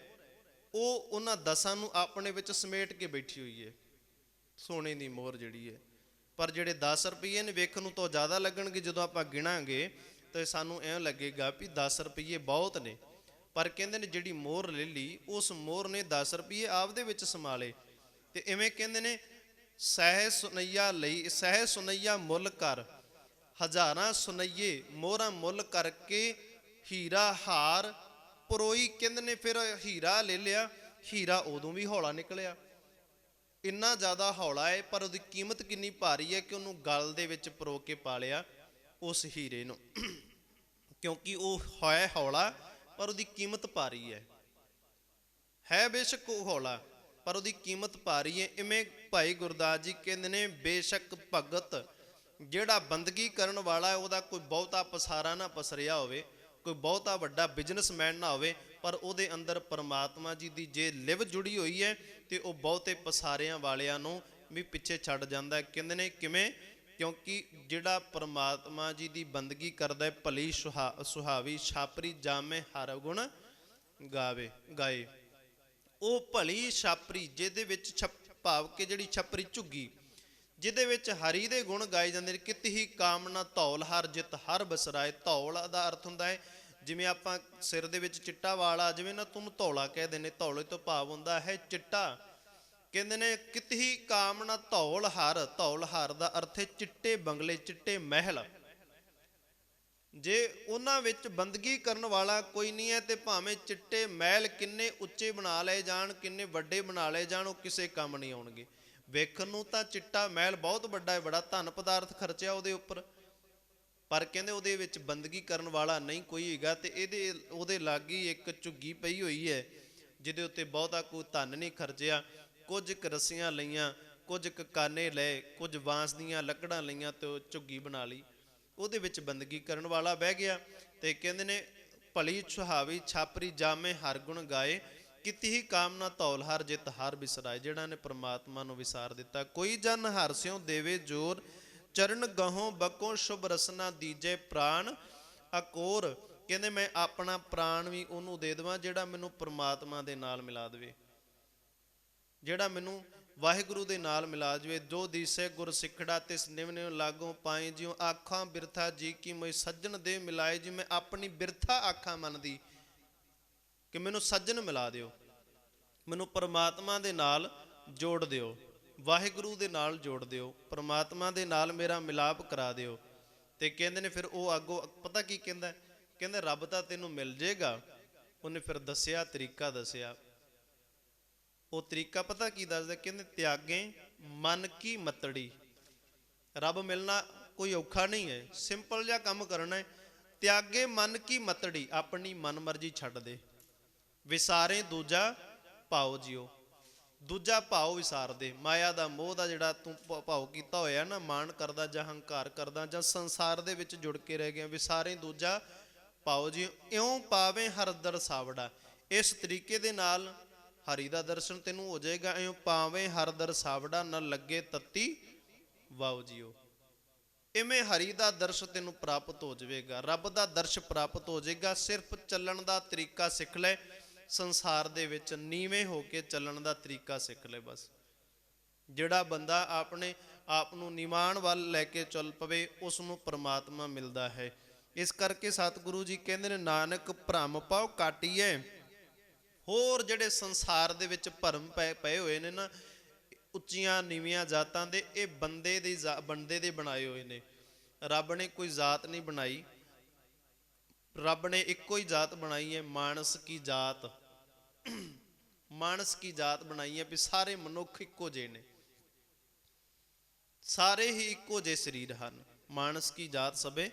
ਉਹ ਉਹਨਾਂ 10 ਨੂੰ ਆਪਣੇ ਵਿੱਚ ਸਮੇਟ ਕੇ ਬੈਠੀ ਹੋਈ ਹੈ, ਸੋਨੇ ਦੀ ਮੋਹਰ ਜਿਹੜੀ ਹੈ। ਪਰ ਜਿਹੜੇ 10 ਰੁਪਈਏ ਨੇ ਵੇਖਣ ਨੂੰ ਤਾਂ ਜ਼ਿਆਦਾ ਲੱਗਣਗੇ, ਜਦੋਂ ਆਪਾਂ ਗਿਣਾਂਗੇ ਤਾਂ ਸਾਨੂੰ ਐਂ ਲੱਗੇਗਾ ਵੀ 10 ਰੁਪਈਏ ਬਹੁਤ ਨੇ। ਪਰ ਕਹਿੰਦੇ ਨੇ ਜਿਹੜੀ ਮੋਹਰ ਲੈ ਲਈ, ਉਸ ਮੋਹਰ ਨੇ 10 ਰੁਪਈਏ ਆਪਦੇ ਵਿੱਚ ਸਮਾ ਲਏ। ਤੇ ਇਵੇਂ ਕਹਿੰਦੇ ਨੇ ਸਹਿ ਸੁਨਈਆ ਲਈ, ਸਹਿ ਸੁਨਈਆ ਮੁੱਲ ਕਰ, ਹਜ਼ਾਰਾਂ ਸੁਨਈਏ ਮੋਹਰਾਂ ਮੁੱਲ ਕਰਕੇ ਹੀਰਾ ਹਾਰ ਪਰੋਈ। ਕਹਿੰਦੇ ਨੇ ਫਿਰ ਹੀਰਾ ਲੈ ਲਿਆ, ਹੀਰਾ ਉਦੋਂ ਵੀ ਹੌਲਾ ਨਿਕਲਿਆ। ਇੰਨਾ ਜ਼ਿਆਦਾ ਹੌਲਾ ਹੈ, ਪਰ ਉਹਦੀ ਕੀਮਤ ਕਿੰਨੀ ਭਾਰੀ ਹੈ ਕਿ ਉਹਨੂੰ ਗਲ ਦੇ ਵਿੱਚ ਪਰੋ ਕੇ ਪਾ ਲਿਆ ਉਸ ਹੀਰੇ ਨੂੰ। ਕਿਉਂਕਿ ਉਹ ਹੈ ਹੌਲਾ, ਪਰ ਉਹਦੀ ਕੀਮਤ ਭਾਰੀ ਹੈ ਬੇਸ਼ੱਕ ਉਹ ਹੌਲਾ, ਪਰ ਉਹਦੀ ਕੀਮਤ ਭਾਰੀ ਹੈ। ਇਵੇਂ ਭਾਈ ਗੁਰਦਾਸ ਜੀ ਕਹਿੰਦੇ ਨੇ ਬੇਸ਼ੱਕ ਭਗਤ ਜਿਹੜਾ ਬੰਦਗੀ ਕਰਨ ਵਾਲਾ ਹੈ, ਉਹਦਾ ਕੋਈ ਬਹੁਤਾ ਪਸਾਰਾ ਨਾ ਪਸਰਿਆ ਹੋਵੇ, ਕੋਈ ਬਹੁਤਾ ਵੱਡਾ ਬਿਜ਼ਨਸਮੈਨ ਨਾ ਹੋਵੇ, ਪਰ ਉਹਦੇ ਅੰਦਰ ਪਰਮਾਤਮਾ ਜੀ ਦੀ ਜੇ ਲਿਵ ਜੁੜੀ ਹੋਈ ਹੈ ਤੇ ਉਹ ਬਹੁਤੇ ਪਸਾਰਿਆਂ ਵਾਲਿਆਂ ਨੂੰ ਵੀ ਪਿੱਛੇ ਛੱਡ ਜਾਂਦਾ ਹੈ। ਕਹਿੰਦੇ ਨੇ ਕਿਵੇਂ? ਕਿਉਂਕਿ ਜਿਹੜਾ ਪਰਮਾਤਮਾ ਜੀ ਦੀ ਬੰਦਗੀ ਕਰਦਾ ਹੈ, ਭਲੀ ਸੁਹਾਵੀ ਛਾਪਰੀ ਜਾਮੇ ਹਰ ਗੁਣ ਗਾਏ। ਉਹ ਭਲੀ ਛਾਪਰੀ ਜਿਹਦੇ ਵਿੱਚ ਭਾਵ ਕਿ ਜਿਹੜੀ ਛਪਰੀ ਝੁੱਗੀ ਜਿਹਦੇ ਵਿੱਚ ਹਰੀ ਦੇ ਗੁਣ ਗਾਏ ਜਾਂਦੇ ਨੇ। ਕਿਤ ਹੀ ਕਾਮਨਾ ਧੌਲ ਹਰ ਜਿਤ ਹਰ ਬਸਰਾਏ। ਧੌਲ ਦਾ ਅਰਥ ਹੁੰਦਾ ਹੈ ਜਿਵੇਂ ਆਪਾਂ ਸਿਰ ਦੇ ਵਿੱਚ ਚਿੱਟਾ ਵਾਲ ਆ ਜਾਵੇ ਨਾ, ਤੁਮ ਧੌਲਾ ਕਹਿੰਦੇ ਨੇ। ਧੌਲੇ ਤੋਂ ਭਾਵ ਹੁੰਦਾ ਹੈ ਚਿੱਟਾ। ਕਹਿੰਦੇ ਨੇ ਕਿਤ ਹੀ ਕਾਮਨਾ ਧੌਲ ਹਰ, ਧੌਲ ਹਰ ਦਾ ਅਰਥ ਹੈ ਚਿੱਟੇ ਬੰਗਲੇ, ਚਿੱਟੇ ਮਹਿਲ। ਜੇ ਉਹਨਾਂ ਵਿੱਚ ਬੰਦਗੀ ਕਰਨ ਵਾਲਾ ਕੋਈ ਨਹੀਂ ਹੈ ਤੇ ਭਾਵੇਂ ਚਿੱਟੇ ਮਹਿਲ ਕਿੰਨੇ ਉੱਚੇ ਬਣਾ ਲਏ ਜਾਣ, ਕਿੰਨੇ ਵੱਡੇ ਬਣਾ ਲਏ ਜਾਣ, ਉਹ ਕਿਸੇ ਕੰਮ ਨਹੀਂ ਆਉਣਗੇ। ਵੇਖਣ ਨੂੰ ਤਾਂ ਚਿੱਟਾ ਮਹਿਲ ਬਹੁਤ ਵੱਡਾ ਹੈ, ਬੜਾ ਧਨ ਪਦਾਰਥ ਖਰਚਿਆ ਉਹਦੇ ਉੱਪਰ, ਪਰ ਕਹਿੰਦੇ ਉਹਦੇ ਵਿੱਚ ਬੰਦਗੀ ਕਰਨ ਵਾਲਾ ਨਹੀਂ ਕੋਈ ਹੈਗਾ। ਤੇ ਉਹਦੇ ਲਾਗੀ ਇੱਕ ਝੁੱਗੀ ਪਈ ਹੋਈ ਹੈ ਜਿਹਦੇ ਉੱਤੇ ਬਹੁਤਾ ਕੋਈ ਧਨ ਨਹੀਂ ਖਰਚਿਆ। ਕੁਝ ਕੁ ਰੱਸੀਆਂ ਲਈਆਂ, ਕੁਝ ਕੁ ਕਾਨੇ ਲਏ, ਕੁਝ ਬਾਂਸ ਦੀਆਂ ਲੱਕੜਾਂ ਲਈਆਂ ਤੇ ਉਹ ਝੁੱਗੀ ਬਣਾ ਲਈ, ਉਹਦੇ ਵਿੱਚ ਬੰਦਗੀ ਕਰਨ ਵਾਲਾ ਬਹਿ ਗਿਆ। ਤੇ ਕਹਿੰਦੇ ਨੇ ਭਲੀ ਸੁਹਾਵੀ ਛਾਪਰੀ ਜਾਮੇ ਹਰ ਗੁਣ ਗਾਏ, ਕੀਤੀ ਹੀ ਕਾਮਨਾ ਧੌਲ ਹਰ ਜਿਤ ਹਰ ਬਿਸਰਾਏ। ਜਿਹੜਾ ਨੇ ਪ੍ਰਮਾਤਮਾ ਨੂੰ ਵਿਸਾਰ ਦਿੱਤਾ। ਕੋਈ ਜਨ ਹਰ ਸਿਉ ਦੇਵੇ ਜੋਰ, ਚਰਨ ਗਹੋਂ ਬਕੋ ਸ਼ੁਭ ਰਸਨਾ ਦੀਜੇ ਪ੍ਰਾਣ ਅਕੋਰ। ਕਹਿੰਦੇ ਮੈਂ ਆਪਣਾ ਪ੍ਰਾਣ ਵੀ ਉਹਨੂੰ ਦੇ ਦੇਵਾਂ ਜਿਹੜਾ ਮੈਨੂੰ ਪ੍ਰਮਾਤਮਾ ਦੇ ਨਾਲ ਮਿਲਾ ਦੇਵੇ, ਜਿਹੜਾ ਮੈਨੂੰ ਵਾਹਿਗੁਰੂ ਦੇ ਨਾਲ ਮਿਲਾ ਜਾਵੇ। ਜੋ ਦੀਸੇ ਗੁਰ ਸਿੱਖੜਾ ਤਿਸ ਨਿਵ ਨਿਵ ਲਾਗੋਂ ਪਾਏ, ਜਿਉ ਆਖਾਂ ਬਿਰਥਾ ਜੀ ਕੀ ਮੈਂ ਸੱਜਣ ਦੇ ਮਿਲਾਏ। ਜੀ ਮੈਂ ਆਪਣੀ ਬਿਰਥਾ ਆਖਾਂ ਮੰਨਦੀ ਕਿ ਮੈਨੂੰ ਸੱਜਣ ਮਿਲਾ ਦਿਓ, ਮੈਨੂੰ ਪਰਮਾਤਮਾ ਦੇ ਨਾਲ ਜੋੜ ਦਿਓ, ਵਾਹਿਗੁਰੂ ਦੇ ਨਾਲ ਜੋੜ ਦਿਓ, ਪਰਮਾਤਮਾ ਦੇ ਨਾਲ ਮੇਰਾ ਮਿਲਾਪ ਕਰਾ ਦਿਓ। ਤੇ ਕਹਿੰਦੇ ਨੇ ਫਿਰ ਉਹ ਅੱਗੋਂ ਪਤਾ ਕੀ ਕਹਿੰਦਾ? ਕਹਿੰਦੇ ਰੱਬ ਤਾਂ ਤੈਨੂੰ ਮਿਲ ਜੇਗਾ। ਉਹਨੇ ਫਿਰ ਦੱਸਿਆ, ਤਰੀਕਾ ਦੱਸਿਆ। ਉਹ ਤਰੀਕਾ ਪਤਾ ਕੀ ਦੱਸਦਾ? ਕਹਿੰਦੇ ਤਿਆਗੇ ਮਨ ਕੀ ਮਤੜੀ। ਰੱਬ ਮਿਲਣਾ ਕੋਈ ਔਖਾ ਨਹੀਂ ਹੈ, ਸਿੰਪਲ ਜਿਹਾ ਕੰਮ ਕਰਨਾ ਹੈ। ਤਿਆਗੇ ਮਨ ਕੀ ਮਤੜੀ, ਆਪਣੀ ਮਨ ਮਰਜ਼ੀ ਛੱਡ ਦੇ। ਵਿਸਾਰੇ ਦੂਜਾ ਭਾਉ ਜਿਉ, ਦੂਜਾ ਭਾਉ ਵਿਸਾਰ ਦੇ। ਮਾਇਆ ਦਾ ਮੋਹ ਦਾ ਜਿਹੜਾ ਤੂੰ ਭਾਉ ਕੀਤਾ ਹੋਇਆ ਨਾ, ਮਾਣ ਕਰਦਾ ਜਾਂ ਹੰਕਾਰ ਕਰਦਾ ਜਾਂ ਸੰਸਾਰ ਦੇ ਵਿੱਚ ਜੁੜ ਕੇ ਰਹਿ ਗਿਆ। ਵਿਸਾਰੇ ਦੂਜਾ ਭਾਉ ਜਿਉ, ਇਉਂ ਪਾਵੇਂ ਹਰ ਦਰ ਸਾਵੜਾ। ਇਸ ਤਰੀਕੇ ਦੇ ਨਾਲ ਹਰੀ ਦਾ ਦਰਸ਼ਨ ਤੈਨੂੰ ਹੋ ਜਾਏਗਾ। ਇਉਂ ਪਾਵੇਂ ਹਰ ਦਰ ਸਾਵੜਾ, ਨਾ ਲੱਗੇ ਤੱਤੀ ਵਾਉ ਜਿਉ। ਇਵੇਂ ਹਰੀ ਦਾ ਦਰਸ਼ ਤੈਨੂੰ ਪ੍ਰਾਪਤ ਹੋ ਜਾਵੇਗਾ, ਰੱਬ ਦਾ ਦਰਸ਼ ਪ੍ਰਾਪਤ ਹੋ ਜਾਏਗਾ। ਸਿਰਫ ਚੱਲਣ ਦਾ ਤਰੀਕਾ ਸਿੱਖ ਲੈ, ਸੰਸਾਰ ਦੇ ਵਿੱਚ ਨੀਵੇਂ ਹੋ ਕੇ ਚੱਲਣ ਦਾ ਤਰੀਕਾ ਸਿੱਖ ਲੈ ਬਸ। ਜਿਹੜਾ ਬੰਦਾ ਆਪਣੇ ਆਪ ਨੂੰ ਨਿਮਾਣ ਵੱਲ ਲੈ ਕੇ ਚੱਲ ਪਵੇ, ਉਸ ਨੂੰ ਪਰਮਾਤਮਾ ਮਿਲਦਾ ਹੈ। ਇਸ ਕਰਕੇ ਸਤਿਗੁਰੂ ਜੀ ਕਹਿੰਦੇ ਨੇ ਨਾਨਕ ਭਰਮ ਪਾਉ ਕਾਟੀਏ। ਹੋਰ ਜਿਹੜੇ ਸੰਸਾਰ ਦੇ ਵਿੱਚ ਭਰਮ ਪਏ ਹੋਏ ਨੇ ਨਾ, ਉੱਚੀਆਂ ਨੀਵੀਆਂ ਜਾਤਾਂ ਦੇ, ਇਹ ਬੰਦੇ ਦੇ ਬਣਾਏ ਹੋਏ ਨੇ। ਰੱਬ ਨੇ ਕੋਈ ਜਾਤ ਨਹੀਂ ਬਣਾਈ, ਰੱਬ ਨੇ ਇੱਕੋ ਹੀ ਜਾਤ ਬਣਾਈ ਹੈ, ਮਾਨਸ ਕੀ ਜਾਤ। ਮਾਨਸ ਕੀ ਜਾਤ ਬਣਾਈ ਹੈ ਵੀ ਸਾਰੇ ਮਨੁੱਖ ਇੱਕੋ ਜਿਹੇ ਨੇ, ਸਾਰੇ ਹੀ ਇੱਕੋ ਜਿਹੇ ਸਰੀਰ ਹਨ। ਮਾਨਸ ਕੀ ਜਾਤ ਸਭੇ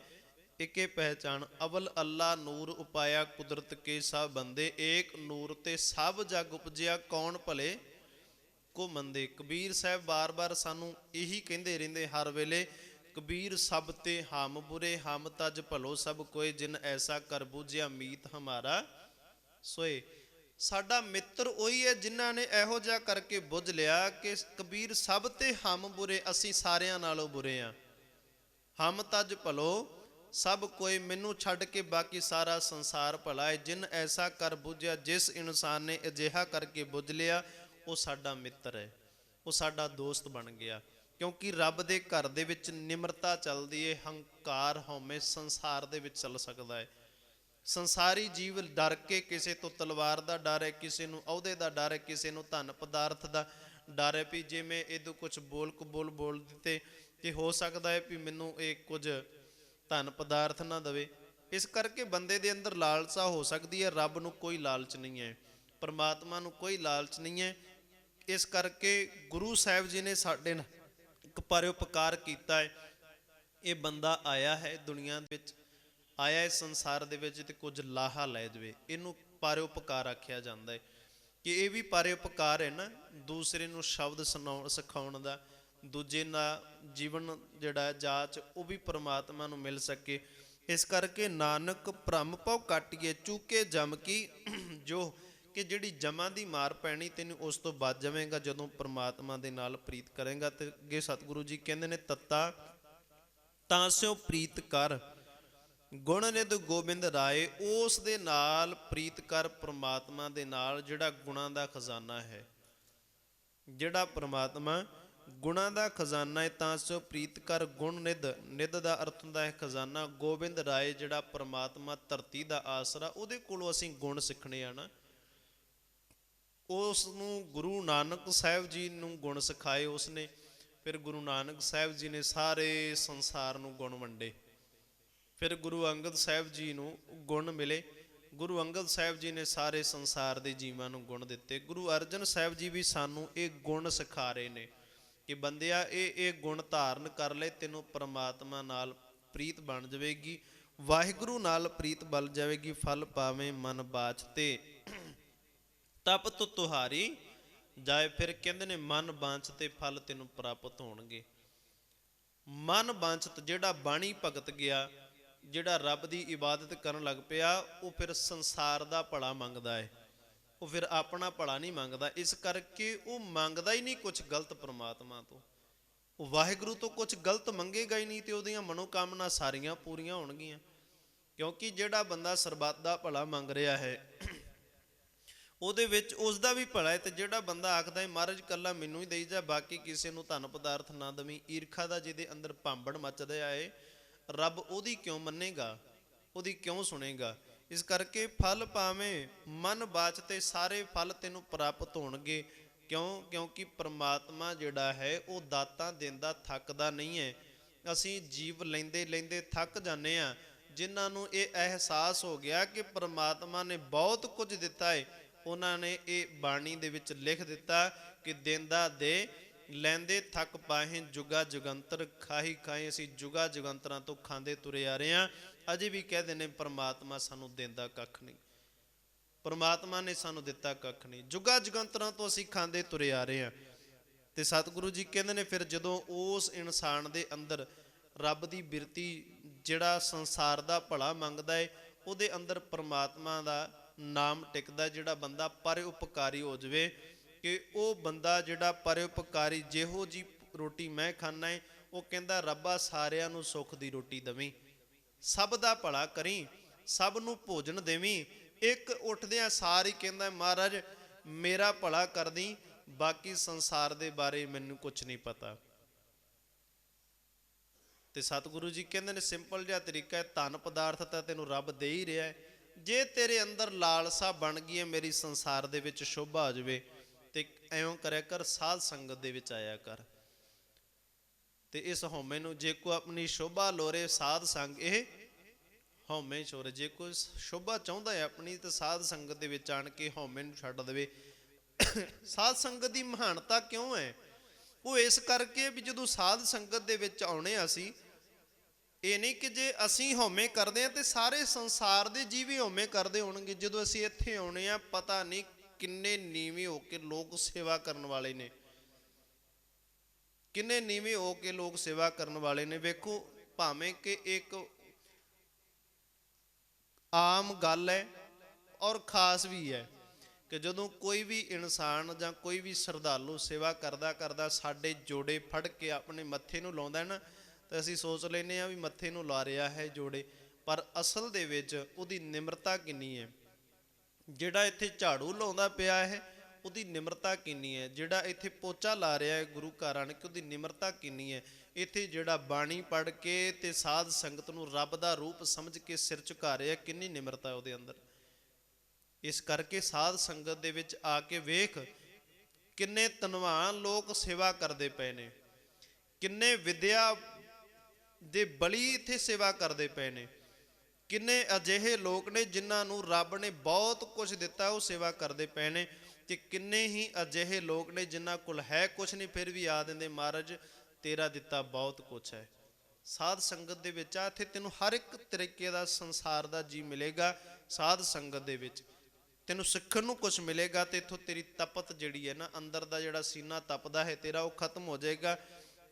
ਇਕੇ ਪਹਿਚਾਨ, ਅਵਲ ਅੱਲਾ ਨੂਰ ਉਪਾਇਆ ਕੁਦਰਤ ਕੇ ਸਭ ਬੰਦੇ, ਏਕ ਨੂਰ ਤੇ ਸਭ ਜਗ ਉਪਜਿਆ ਕੌਣ ਭਲੇ ਕੋ ਮੰਦੇ। ਕਬੀਰ ਸਾਹਿਬ ਬਾਰ-ਬਾਰ ਸਾਨੂੰ ਇਹੀ ਕਹਿੰਦੇ ਰਹਿੰਦੇ ਹਰ ਵੇਲੇ, ਕਬੀਰ ਸਭ ਤੇ ਹਮ ਬੁਰੇ ਹਮ ਤਜ ਭਲੋ ਸਭ ਕੋਏ, ਜਿਨ ਐਸਾ ਕਰ ਬੂਝਿਆ ਮੀਤ ਹਮਾਰਾ ਸੋਏ। ਸਾਡਾ ਮਿੱਤਰ ਉਹੀ ਹੈ ਜਿਨ੍ਹਾਂ ਨੇ ਇਹੋ ਜਿਹਾ ਕਰਕੇ ਬੁੱਝ ਲਿਆ ਕਿ ਕਬੀਰ ਸਭ ਤੇ ਹਮ ਬੁਰੇ, ਅਸੀਂ ਸਾਰਿਆਂ ਨਾਲੋਂ ਬੁਰੇ ਆ। ਹਮ ਤਜ ਭਲੋ ਸਭ ਕੋਈ, ਮੈਨੂੰ ਛੱਡ ਕੇ ਬਾਕੀ ਸਾਰਾ ਸੰਸਾਰ ਭਲਾ ਹੈ। ਜਿਨ ਐਸਾ ਕਰ ਬੁੱਝਿਆ, ਜਿਸ ਇਨਸਾਨ ਨੇ ਅਜਿਹਾ ਕਰਕੇ ਬੁੱਝ ਲਿਆ, ਉਹ ਸਾਡਾ ਮਿੱਤਰ ਹੈ, ਉਹ ਸਾਡਾ ਦੋਸਤ ਬਣ ਗਿਆ। ਕਿਉਂਕਿ ਰੱਬ ਦੇ ਘਰ ਦੇ ਵਿੱਚ ਨਿਮਰਤਾ ਚੱਲਦੀ ਹੈ, ਹੰਕਾਰ ਹਉਮੈ ਸੰਸਾਰ ਦੇ ਵਿੱਚ ਚੱਲ ਸਕਦਾ ਹੈ। ਸੰਸਾਰੀ ਜੀਵ ਡਰ ਕੇ, ਕਿਸੇ ਤੋਂ ਤਲਵਾਰ ਦਾ ਡਰ ਹੈ, ਕਿਸੇ ਨੂੰ ਅਹੁਦੇ ਦਾ ਡਰ ਹੈ, ਕਿਸੇ ਨੂੰ ਧਨ ਪਦਾਰਥ ਦਾ ਡਰ ਹੈ ਵੀ ਜੇ ਮੈਂ ਇਹਦੋਂ ਕੁਝ ਬੋਲ ਦਿੱਤੇ ਤੇ ਹੋ ਸਕਦਾ ਹੈ ਵੀ ਮੈਨੂੰ ਇਹ ਕੁਝ ਧਨ ਪਦਾਰਥ ਨਾ ਦੇਵੇ। ਇਸ ਕਰਕੇ ਬੰਦੇ ਦੇ ਅੰਦਰ ਲਾਲਸਾ ਹੋ ਸਕਦੀ ਹੈ। ਰੱਬ ਨੂੰ ਕੋਈ ਲਾਲਚ ਨਹੀਂ ਹੈ, ਪਰਮਾਤਮਾ ਨੂੰ ਕੋਈ ਲਾਲਚ ਨਹੀਂ ਹੈ। ਇਸ ਕਰਕੇ ਗੁਰੂ ਸਾਹਿਬ ਜੀ ਨੇ ਸਾਡੇ ਨਾਲ ਇੱਕ ਪਰਉਪਕਾਰ ਕੀਤਾ ਹੈ। ਇਹ ਬੰਦਾ ਆਇਆ ਹੈ ਦੁਨੀਆ ਵਿੱਚ, ਆਇਆ ਹੈ ਸੰਸਾਰ ਦੇ ਵਿੱਚ ਤੇ ਕੁਝ ਲਾਹਾ ਲੈ ਜਾਵੇ, ਇਹਨੂੰ ਪਰਉਪਕਾਰ ਆਖਿਆ ਜਾਂਦਾ ਹੈ। ਕਿ ਇਹ ਵੀ ਪਰਉਪਕਾਰ ਹੈ ਨਾ, ਦੂਸਰੇ ਨੂੰ ਸ਼ਬਦ ਸਿਖਾਉਣ ਦਾ, ਦੂਜੇ ਦਾ ਜੀਵਨ ਜਿਹੜਾ ਜਾਚ ਉਹ ਵੀ ਪਰਮਾਤਮਾ ਨੂੰ ਮਿਲ ਸਕੇ। ਇਸ ਕਰਕੇ ਨਾਨਕ ਭ੍ਰਮ ਭਉ ਕਾਟੀਏ, ਚੂਕੇ ਜਮ ਕੀ ਜੋ, ਕਿ ਜਿਹੜੀ ਜਮਾਂ ਦੀ ਮਾਰ ਪੈਣੀ ਤੈਨੂੰ ਉਸ ਤੋਂ ਬਚ ਜਾਵੇਗਾ ਜਦੋਂ ਪਰਮਾਤਮਾ ਦੇ ਨਾਲ ਪ੍ਰੀਤ ਕਰੇਗਾ। ਤੇ ਅੱਗੇ ਸਤਿਗੁਰੂ ਜੀ ਕਹਿੰਦੇ ਨੇ, ਤੱਤਾ ਤਾਂ ਸਿਓ ਪ੍ਰੀਤ ਕਰ ਗੁਣ ਨਿਧ ਗੋਬਿੰਦ ਰਾਏ। ਉਸ ਦੇ ਨਾਲ ਪ੍ਰੀਤ ਕਰ, ਪਰਮਾਤਮਾ ਦੇ ਨਾਲ ਜਿਹੜਾ ਗੁਣਾਂ ਦਾ ਖਜ਼ਾਨਾ ਹੈ, ਜਿਹੜਾ ਪਰਮਾਤਮਾ ਗੁਣਾਂ ਦਾ ਖਜ਼ਾਨਾ ਹੈ। ਤਾਂ ਸਿਓ ਪ੍ਰੀਤ ਕਰ ਗੁਣ ਨਿਧ, ਨਿਧ ਦਾ ਅਰਥ ਹੁੰਦਾ ਹੈ ਖਜ਼ਾਨਾ। ਗੋਬਿੰਦ ਰਾਏ ਜਿਹੜਾ ਪਰਮਾਤਮਾ ਧਰਤੀ ਦਾ ਆਸਰਾ, ਉਹਦੇ ਕੋਲੋਂ ਅਸੀਂ ਗੁਣ ਸਿੱਖਣੇ ਆ ਨਾ। ਉਸ ਨੂੰ ਗੁਰੂ ਨਾਨਕ ਸਾਹਿਬ ਜੀ ਨੂੰ ਗੁਣ ਸਿਖਾਏ ਉਸਨੇ। ਫਿਰ ਗੁਰੂ ਨਾਨਕ ਸਾਹਿਬ ਜੀ ਨੇ ਸਾਰੇ ਸੰਸਾਰ ਨੂੰ ਗੁਣ ਵੰਡੇ। ਫਿਰ ਗੁਰੂ ਅੰਗਦ ਸਾਹਿਬ ਜੀ ਨੂੰ ਗੁਣ ਮਿਲੇ। ਗੁਰੂ ਅੰਗਦ ਸਾਹਿਬ ਜੀ ਨੇ ਸਾਰੇ ਸੰਸਾਰ ਦੇ ਜੀਵਾਂ ਨੂੰ ਗੁਣ ਦਿੱਤੇ। ਗੁਰੂ ਅਰਜਨ ਸਾਹਿਬ ਜੀ ਵੀ ਸਾਨੂੰ ਇਹ ਗੁਣ ਸਿਖਾ ਰਹੇ ਨੇ ਕਿ ਬੰਦਿਆ ਇਹ ਗੁਣ ਧਾਰਨ ਕਰ ਲੈ, ਤੈਨੂੰ ਪਰਮਾਤਮਾ ਨਾਲ ਪ੍ਰੀਤ ਬਣ ਜਾਵੇਗੀ, ਵਾਹਿਗੁਰੂ ਨਾਲ ਪ੍ਰੀਤ ਬਲ ਜਾਵੇਗੀ। ਫਲ ਪਾਵੇਂ ਮਨ ਬਾਚ ਤੇ ਤਪ ਤੁਹਾਰੀ ਜਾਏ। ਫਿਰ ਕਹਿੰਦੇ ਨੇ ਮਨ ਬਾਂਚ ਤੇ ਫਲ ਤੈਨੂੰ ਪ੍ਰਾਪਤ ਹੋਣਗੇ। ਮਨ ਬਾਂਚਤ, ਜਿਹੜਾ ਬਾਣੀ ਭਗਤ ਗਿਆ, ਜਿਹੜਾ ਰੱਬ ਦੀ ਇਬਾਦਤ ਕਰਨ ਲੱਗ ਪਿਆ, ਉਹ ਫਿਰ ਸੰਸਾਰ ਦਾ ਭਲਾ ਮੰਗਦਾ ਹੈ, ਉਹ ਫਿਰ ਆਪਣਾ ਭਲਾ ਨਹੀਂ ਮੰਗਦਾ। ਇਸ ਕਰਕੇ ਉਹ ਮੰਗਦਾ ਹੀ ਨਹੀਂ ਕੁਝ ਗਲਤ ਪਰਮਾਤਮਾ ਤੋਂ, ਉਹ ਵਾਹਿਗੁਰੂ ਤੋਂ ਕੁਝ ਗਲਤ ਮੰਗੇਗਾ ਹੀ ਨਹੀਂ ਤੇ ਉਹਦੀਆਂ ਮਨੋਕਾਮਨਾ ਸਾਰੀਆਂ ਪੂਰੀਆਂ ਹੋਣਗੀਆਂ। ਕਿਉਂਕਿ ਜਿਹੜਾ ਬੰਦਾ ਸਰਬੱਤ ਦਾ ਭਲਾ ਮੰਗ ਰਿਹਾ ਹੈ ਉਹਦੇ ਵਿੱਚ ਉਸ ਦਾ ਵੀ ਭਲਾ ਹੈ। ਤੇ ਜਿਹੜਾ ਬੰਦਾ ਆਖਦਾ ਹੈ ਮਹਾਰਾਜ ਕੱਲਾ ਮੈਨੂੰ ਹੀ ਦੇਈ ਜਾ, ਬਾਕੀ ਕਿਸੇ ਨੂੰ ਧਨ ਪਦਾਰਥ ਨਾ ਦੇਵੀਂ, ਈਰਖਾ ਦਾ ਜਿਹਦੇ ਅੰਦਰ ਭਾਂਬੜ ਮੱਚ ਰਿਹਾ ਹੈ, ਰੱਬ ਉਹਦੀ ਕਿਉਂ ਮੰਨੇਗਾ, ਉਹਦੀ ਕਿਉਂ ਸੁਣੇਗਾ। ਇਸ ਕਰਕੇ ਫਲ ਪਾਵੇਂ ਮਨ ਬਾਚ ਤੇ ਸਾਰੇ ਫਲ ਤੈਨੂੰ ਪ੍ਰਾਪਤ ਹੋਣਗੇ। ਕਿਉਂ? ਕਿਉਂਕਿ ਪਰਮਾਤਮਾ ਜਿਹੜਾ ਹੈ ਉਹ ਦਾਤਾਂ ਦਿੰਦਾ, ਥੱਕਦਾ ਨਹੀਂ ਹੈ। ਅਸੀਂ ਜੀਵ ਲੈਂਦੇ ਲੈਂਦੇ ਥੱਕ ਜਾਂਦੇ ਹਾਂ। ਜਿਨ੍ਹਾਂ ਨੂੰ ਇਹ ਅਹਿਸਾਸ ਹੋ ਗਿਆ ਕਿ ਪਰਮਾਤਮਾ ਨੇ ਬਹੁਤ ਕੁਝ ਦਿੱਤਾ ਹੈ, ਉਹਨਾਂ ਨੇ ਇਹ ਬਾਣੀ ਦੇ ਵਿੱਚ ਲਿਖ ਦਿੱਤਾ ਕਿ ਦਿੰਦਾ ਦੇ ਲੈਂਦੇ ਥੱਕ ਪਾਹੇ, ਜੁਗਾ ਜੁਗੰਤਰ ਖਾਹੀ ਖਾਏ। ਅਸੀਂ ਜੁਗਾ ਜੁਗੰਤਰਾਂ ਤੋਂ ਖਾਂਦੇ ਤੁਰੇ ਆ ਰਹੇ ਹਾਂ। ਅਜੇ ਵੀ ਕਹਿੰਦੇ ਨੇ ਪਰਮਾਤਮਾ ਸਾਨੂੰ ਦਿੰਦਾ ਕੱਖ ਨਹੀਂ, ਪਰਮਾਤਮਾ ਨੇ ਸਾਨੂੰ ਦਿੱਤਾ ਕੱਖ ਨਹੀਂ। ਜੁਗਾ ਜੁਗੰਤਰਾਂ ਤੋਂ ਅਸੀਂ ਖਾਂਦੇ ਤੁਰੇ ਆ ਰਹੇ ਹਾਂ। ਤੇ ਸਤਿਗੁਰੂ ਜੀ ਕਹਿੰਦੇ ਨੇ ਫਿਰ ਜਦੋਂ ਉਸ ਇਨਸਾਨ ਦੇ ਅੰਦਰ ਰੱਬ ਦੀ ਬਿਰਤੀ, ਜਿਹੜਾ ਸੰਸਾਰ ਦਾ ਭਲਾ ਮੰਗਦਾ ਹੈ, ਉਹਦੇ ਅੰਦਰ ਪਰਮਾਤਮਾ ਦਾ ਨਾਮ ਟਿਕਦਾ। ਜਿਹੜਾ ਬੰਦਾ ਪਰਉਪਕਾਰੀ ਹੋ ਜਾਵੇ, ਕਿ ਉਹ ਬੰਦਾ ਜਿਹੜਾ ਪਰਉਪਕਾਰੀ, ਜਿਹੋ ਜੀ ਰੋਟੀ ਮੈਂ ਖਾਣਾ ਹੈ, ਉਹ ਕਹਿੰਦਾ ਰੱਬਾ ਸਾਰਿਆਂ ਨੂੰ ਸੁੱਖ ਦੀ ਰੋਟੀ ਦੇਵੀਂ, ਸਭ ਦਾ ਭਲਾ ਕਰੀ, ਸਭ ਨੂੰ ਭੋਜਨ ਦੇਵੀਂ। ਇੱਕ ਉੱਠਦਿਆਂ ਸਾਰ ਹੀ ਕਹਿੰਦਾ ਮਹਾਰਾਜ ਮੇਰਾ ਭਲਾ ਕਰਦੀ, ਬਾਕੀ ਸੰਸਾਰ ਦੇ ਬਾਰੇ ਮੈਨੂੰ ਕੁਝ ਨਹੀਂ ਪਤਾ। ਤੇ ਸਤਿਗੁਰੂ ਜੀ ਕਹਿੰਦੇ ਨੇ ਸਿੰਪਲ ਜਿਹਾ ਤਰੀਕਾ ਹੈ, ਧਨ ਪਦਾਰਥ ਤਾਂ ਤੈਨੂੰ ਰੱਬ ਦੇ ਹੀ ਰਿਹਾ ਹੈ। ਜੇ ਤੇਰੇ ਅੰਦਰ ਲਾਲਸਾ ਬਣ ਗਈ ਹੈ ਮੇਰੀ ਸੰਸਾਰ ਦੇ ਵਿੱਚ ਸ਼ੋਭਾ ਆ ਜਾਵੇ, ਤੇ ਐਂ ਕਰਿਆ ਕਰ, ਸਾਧ ਸੰਗਤ ਦੇ ਵਿੱਚ ਆਇਆ ਕਰ। ਤੇ ਇਸ ਹਉਮੈ ਨੂੰ, ਜੇ ਕੋ ਆਪਣੀ ਸ਼ੋਭਾ ਲੋਰੇ ਸਾਧ ਸੰਗ ਇਹ ਹਉਮੈ ਛੋਰੇ। ਜੇ ਕੋਈ ਸ਼ੋਭਾ ਚਾਹੁੰਦਾ ਹੈ ਆਪਣੀ, ਤਾਂ ਸਾਧ ਸੰਗਤ ਦੇ ਵਿੱਚ ਆਣ ਕੇ ਹਉਮੈ ਨੂੰ ਛੱਡ ਦੇਵੇ। ਸਾਧ ਸੰਗਤ ਦੀ ਮਹਾਨਤਾ ਕਿਉਂ ਹੈ? ਉਹ ਇਸ ਕਰਕੇ ਵੀ ਜਦੋਂ ਸਾਧ ਸੰਗਤ ਦੇ ਵਿੱਚ ਆਉਣੇ ਅਸੀਂ, ਇਹ ਨਹੀਂ ਕਿ ਜੇ ਅਸੀਂ ਹਉਮੈ ਕਰਦੇ ਹਾਂ ਤੇ ਸਾਰੇ ਸੰਸਾਰ ਦੇ ਜੀਵ ਹੀ ਹਉਮੈ ਕਰਦੇ ਹੋਣਗੇ। ਜਦੋਂ ਅਸੀਂ ਇੱਥੇ ਆਉਣੇ ਆ, ਪਤਾ ਨਹੀਂ ਕਿੰਨੇ ਨੀਵੇਂ ਹੋ ਕੇ ਲੋਕ ਸੇਵਾ ਕਰਨ ਵਾਲੇ ਨੇ, ਕਿੰਨੇ ਨੀਵੇਂ ਹੋ ਕੇ ਲੋਕ ਸੇਵਾ ਕਰਨ ਵਾਲੇ ਨੇ। ਵੇਖੋ, ਭਾਵੇਂ ਕਿ ਇੱਕ ਆਮ ਗੱਲ ਹੈ ਔਰ ਖਾਸ ਵੀ ਹੈ। ਕਿ ਜਦੋਂ ਕੋਈ ਵੀ ਇਨਸਾਨ ਜਾਂ ਕੋਈ ਵੀ ਸ਼ਰਧਾਲੂ ਸੇਵਾ ਕਰਦਾ ਕਰਦਾ ਸਾਡੇ ਜੋੜੇ ਫੜ ਕੇ ਆਪਣੇ ਮੱਥੇ ਨੂੰ ਲਾਉਂਦਾ ਨਾ, ਤਾਂ ਅਸੀਂ ਸੋਚ ਲੈਂਦੇ ਹਾਂ ਵੀ ਮੱਥੇ ਨੂੰ ਲਾ ਰਿਹਾ ਹੈ ਜੋੜੇ, ਪਰ ਅਸਲ ਦੇ ਵਿੱਚ ਉਹਦੀ ਨਿਮਰਤਾ ਕਿੰਨੀ ਹੈ। ਜਿਹੜਾ ਇੱਥੇ ਝਾੜੂ ਲਾਉਂਦਾ ਪਿਆ ਹੈ ਉਹਦੀ ਨਿਮਰਤਾ ਕਿੰਨੀ ਹੈ। ਜਿਹੜਾ ਇੱਥੇ ਪੋਚਾ ਲਾ ਰਿਹਾ ਹੈ ਗੁਰੂ ਘਰ ਆਣ ਕੇ, ਉਹਦੀ ਨਿਮਰਤਾ ਕਿੰਨੀ ਹੈ। ਇੱਥੇ ਜਿਹੜਾ ਬਾਣੀ ਪੜ੍ਹ ਕੇ ਤੇ ਸਾਧ ਸੰਗਤ ਨੂੰ ਰੱਬ ਦਾ ਰੂਪ ਸਮਝ ਕੇ ਸਿਰ ਝੁਕਾ ਰਿਹਾ, ਕਿੰਨੀ ਨਿਮਰਤਾ ਉਹਦੇ ਅੰਦਰ। ਇਸ ਕਰਕੇ ਸਾਧ ਸੰਗਤ ਦੇ ਵਿੱਚ ਆ ਕੇ ਵੇਖ ਕਿੰਨੇ ਧਨਵਾਨ ਲੋਕ ਸੇਵਾ ਕਰਦੇ ਪਏ ਨੇ, ਕਿੰਨੇ ਵਿਦਿਆ ਦੇ ਬਲੀ ਇੱਥੇ ਸੇਵਾ ਕਰਦੇ ਪਏ ਨੇ, ਕਿੰਨੇ ਅਜਿਹੇ ਲੋਕ ਨੇ ਜਿਨ੍ਹਾਂ ਨੂੰ ਰੱਬ ਨੇ ਬਹੁਤ ਕੁਝ ਦਿੱਤਾ ਉਹ ਸੇਵਾ ਕਰਦੇ ਪਏ ਨੇ, ਤੇ ਕਿੰਨੇ ਹੀ ਅਜਿਹੇ ਲੋਕ ਨੇ ਜਿਨ੍ਹਾਂ ਕੋਲ ਹੈ ਕੁਝ ਨਹੀਂ ਫਿਰ ਵੀ ਆ ਦਿੰਦੇ ਮਹਾਰਾਜ ਤੇਰਾ ਦਿੱਤਾ ਬਹੁਤ ਕੁਛ ਹੈ। ਸਾਧ ਸੰਗਤ ਦੇ ਵਿੱਚ ਆ, ਇੱਥੇ ਤੈਨੂੰ ਹਰ ਇੱਕ ਤਰੀਕੇ ਦਾ ਸੰਸਾਰ ਦਾ ਜੀ ਮਿਲੇਗਾ। ਸਾਧ ਸੰਗਤ ਦੇ ਵਿੱਚ ਤੈਨੂੰ ਸਿੱਖਣ ਨੂੰ ਕੁਝ ਮਿਲੇਗਾ, ਤੇ ਇੱਥੋਂ ਤੇਰੀ ਤਪਤ ਜਿਹੜੀ ਹੈ ਨਾ, ਅੰਦਰ ਦਾ ਜਿਹੜਾ ਸੀਨਾ ਤਪਦਾ ਹੈ ਤੇਰਾ, ਉਹ ਖਤਮ ਹੋ ਜਾਏਗਾ।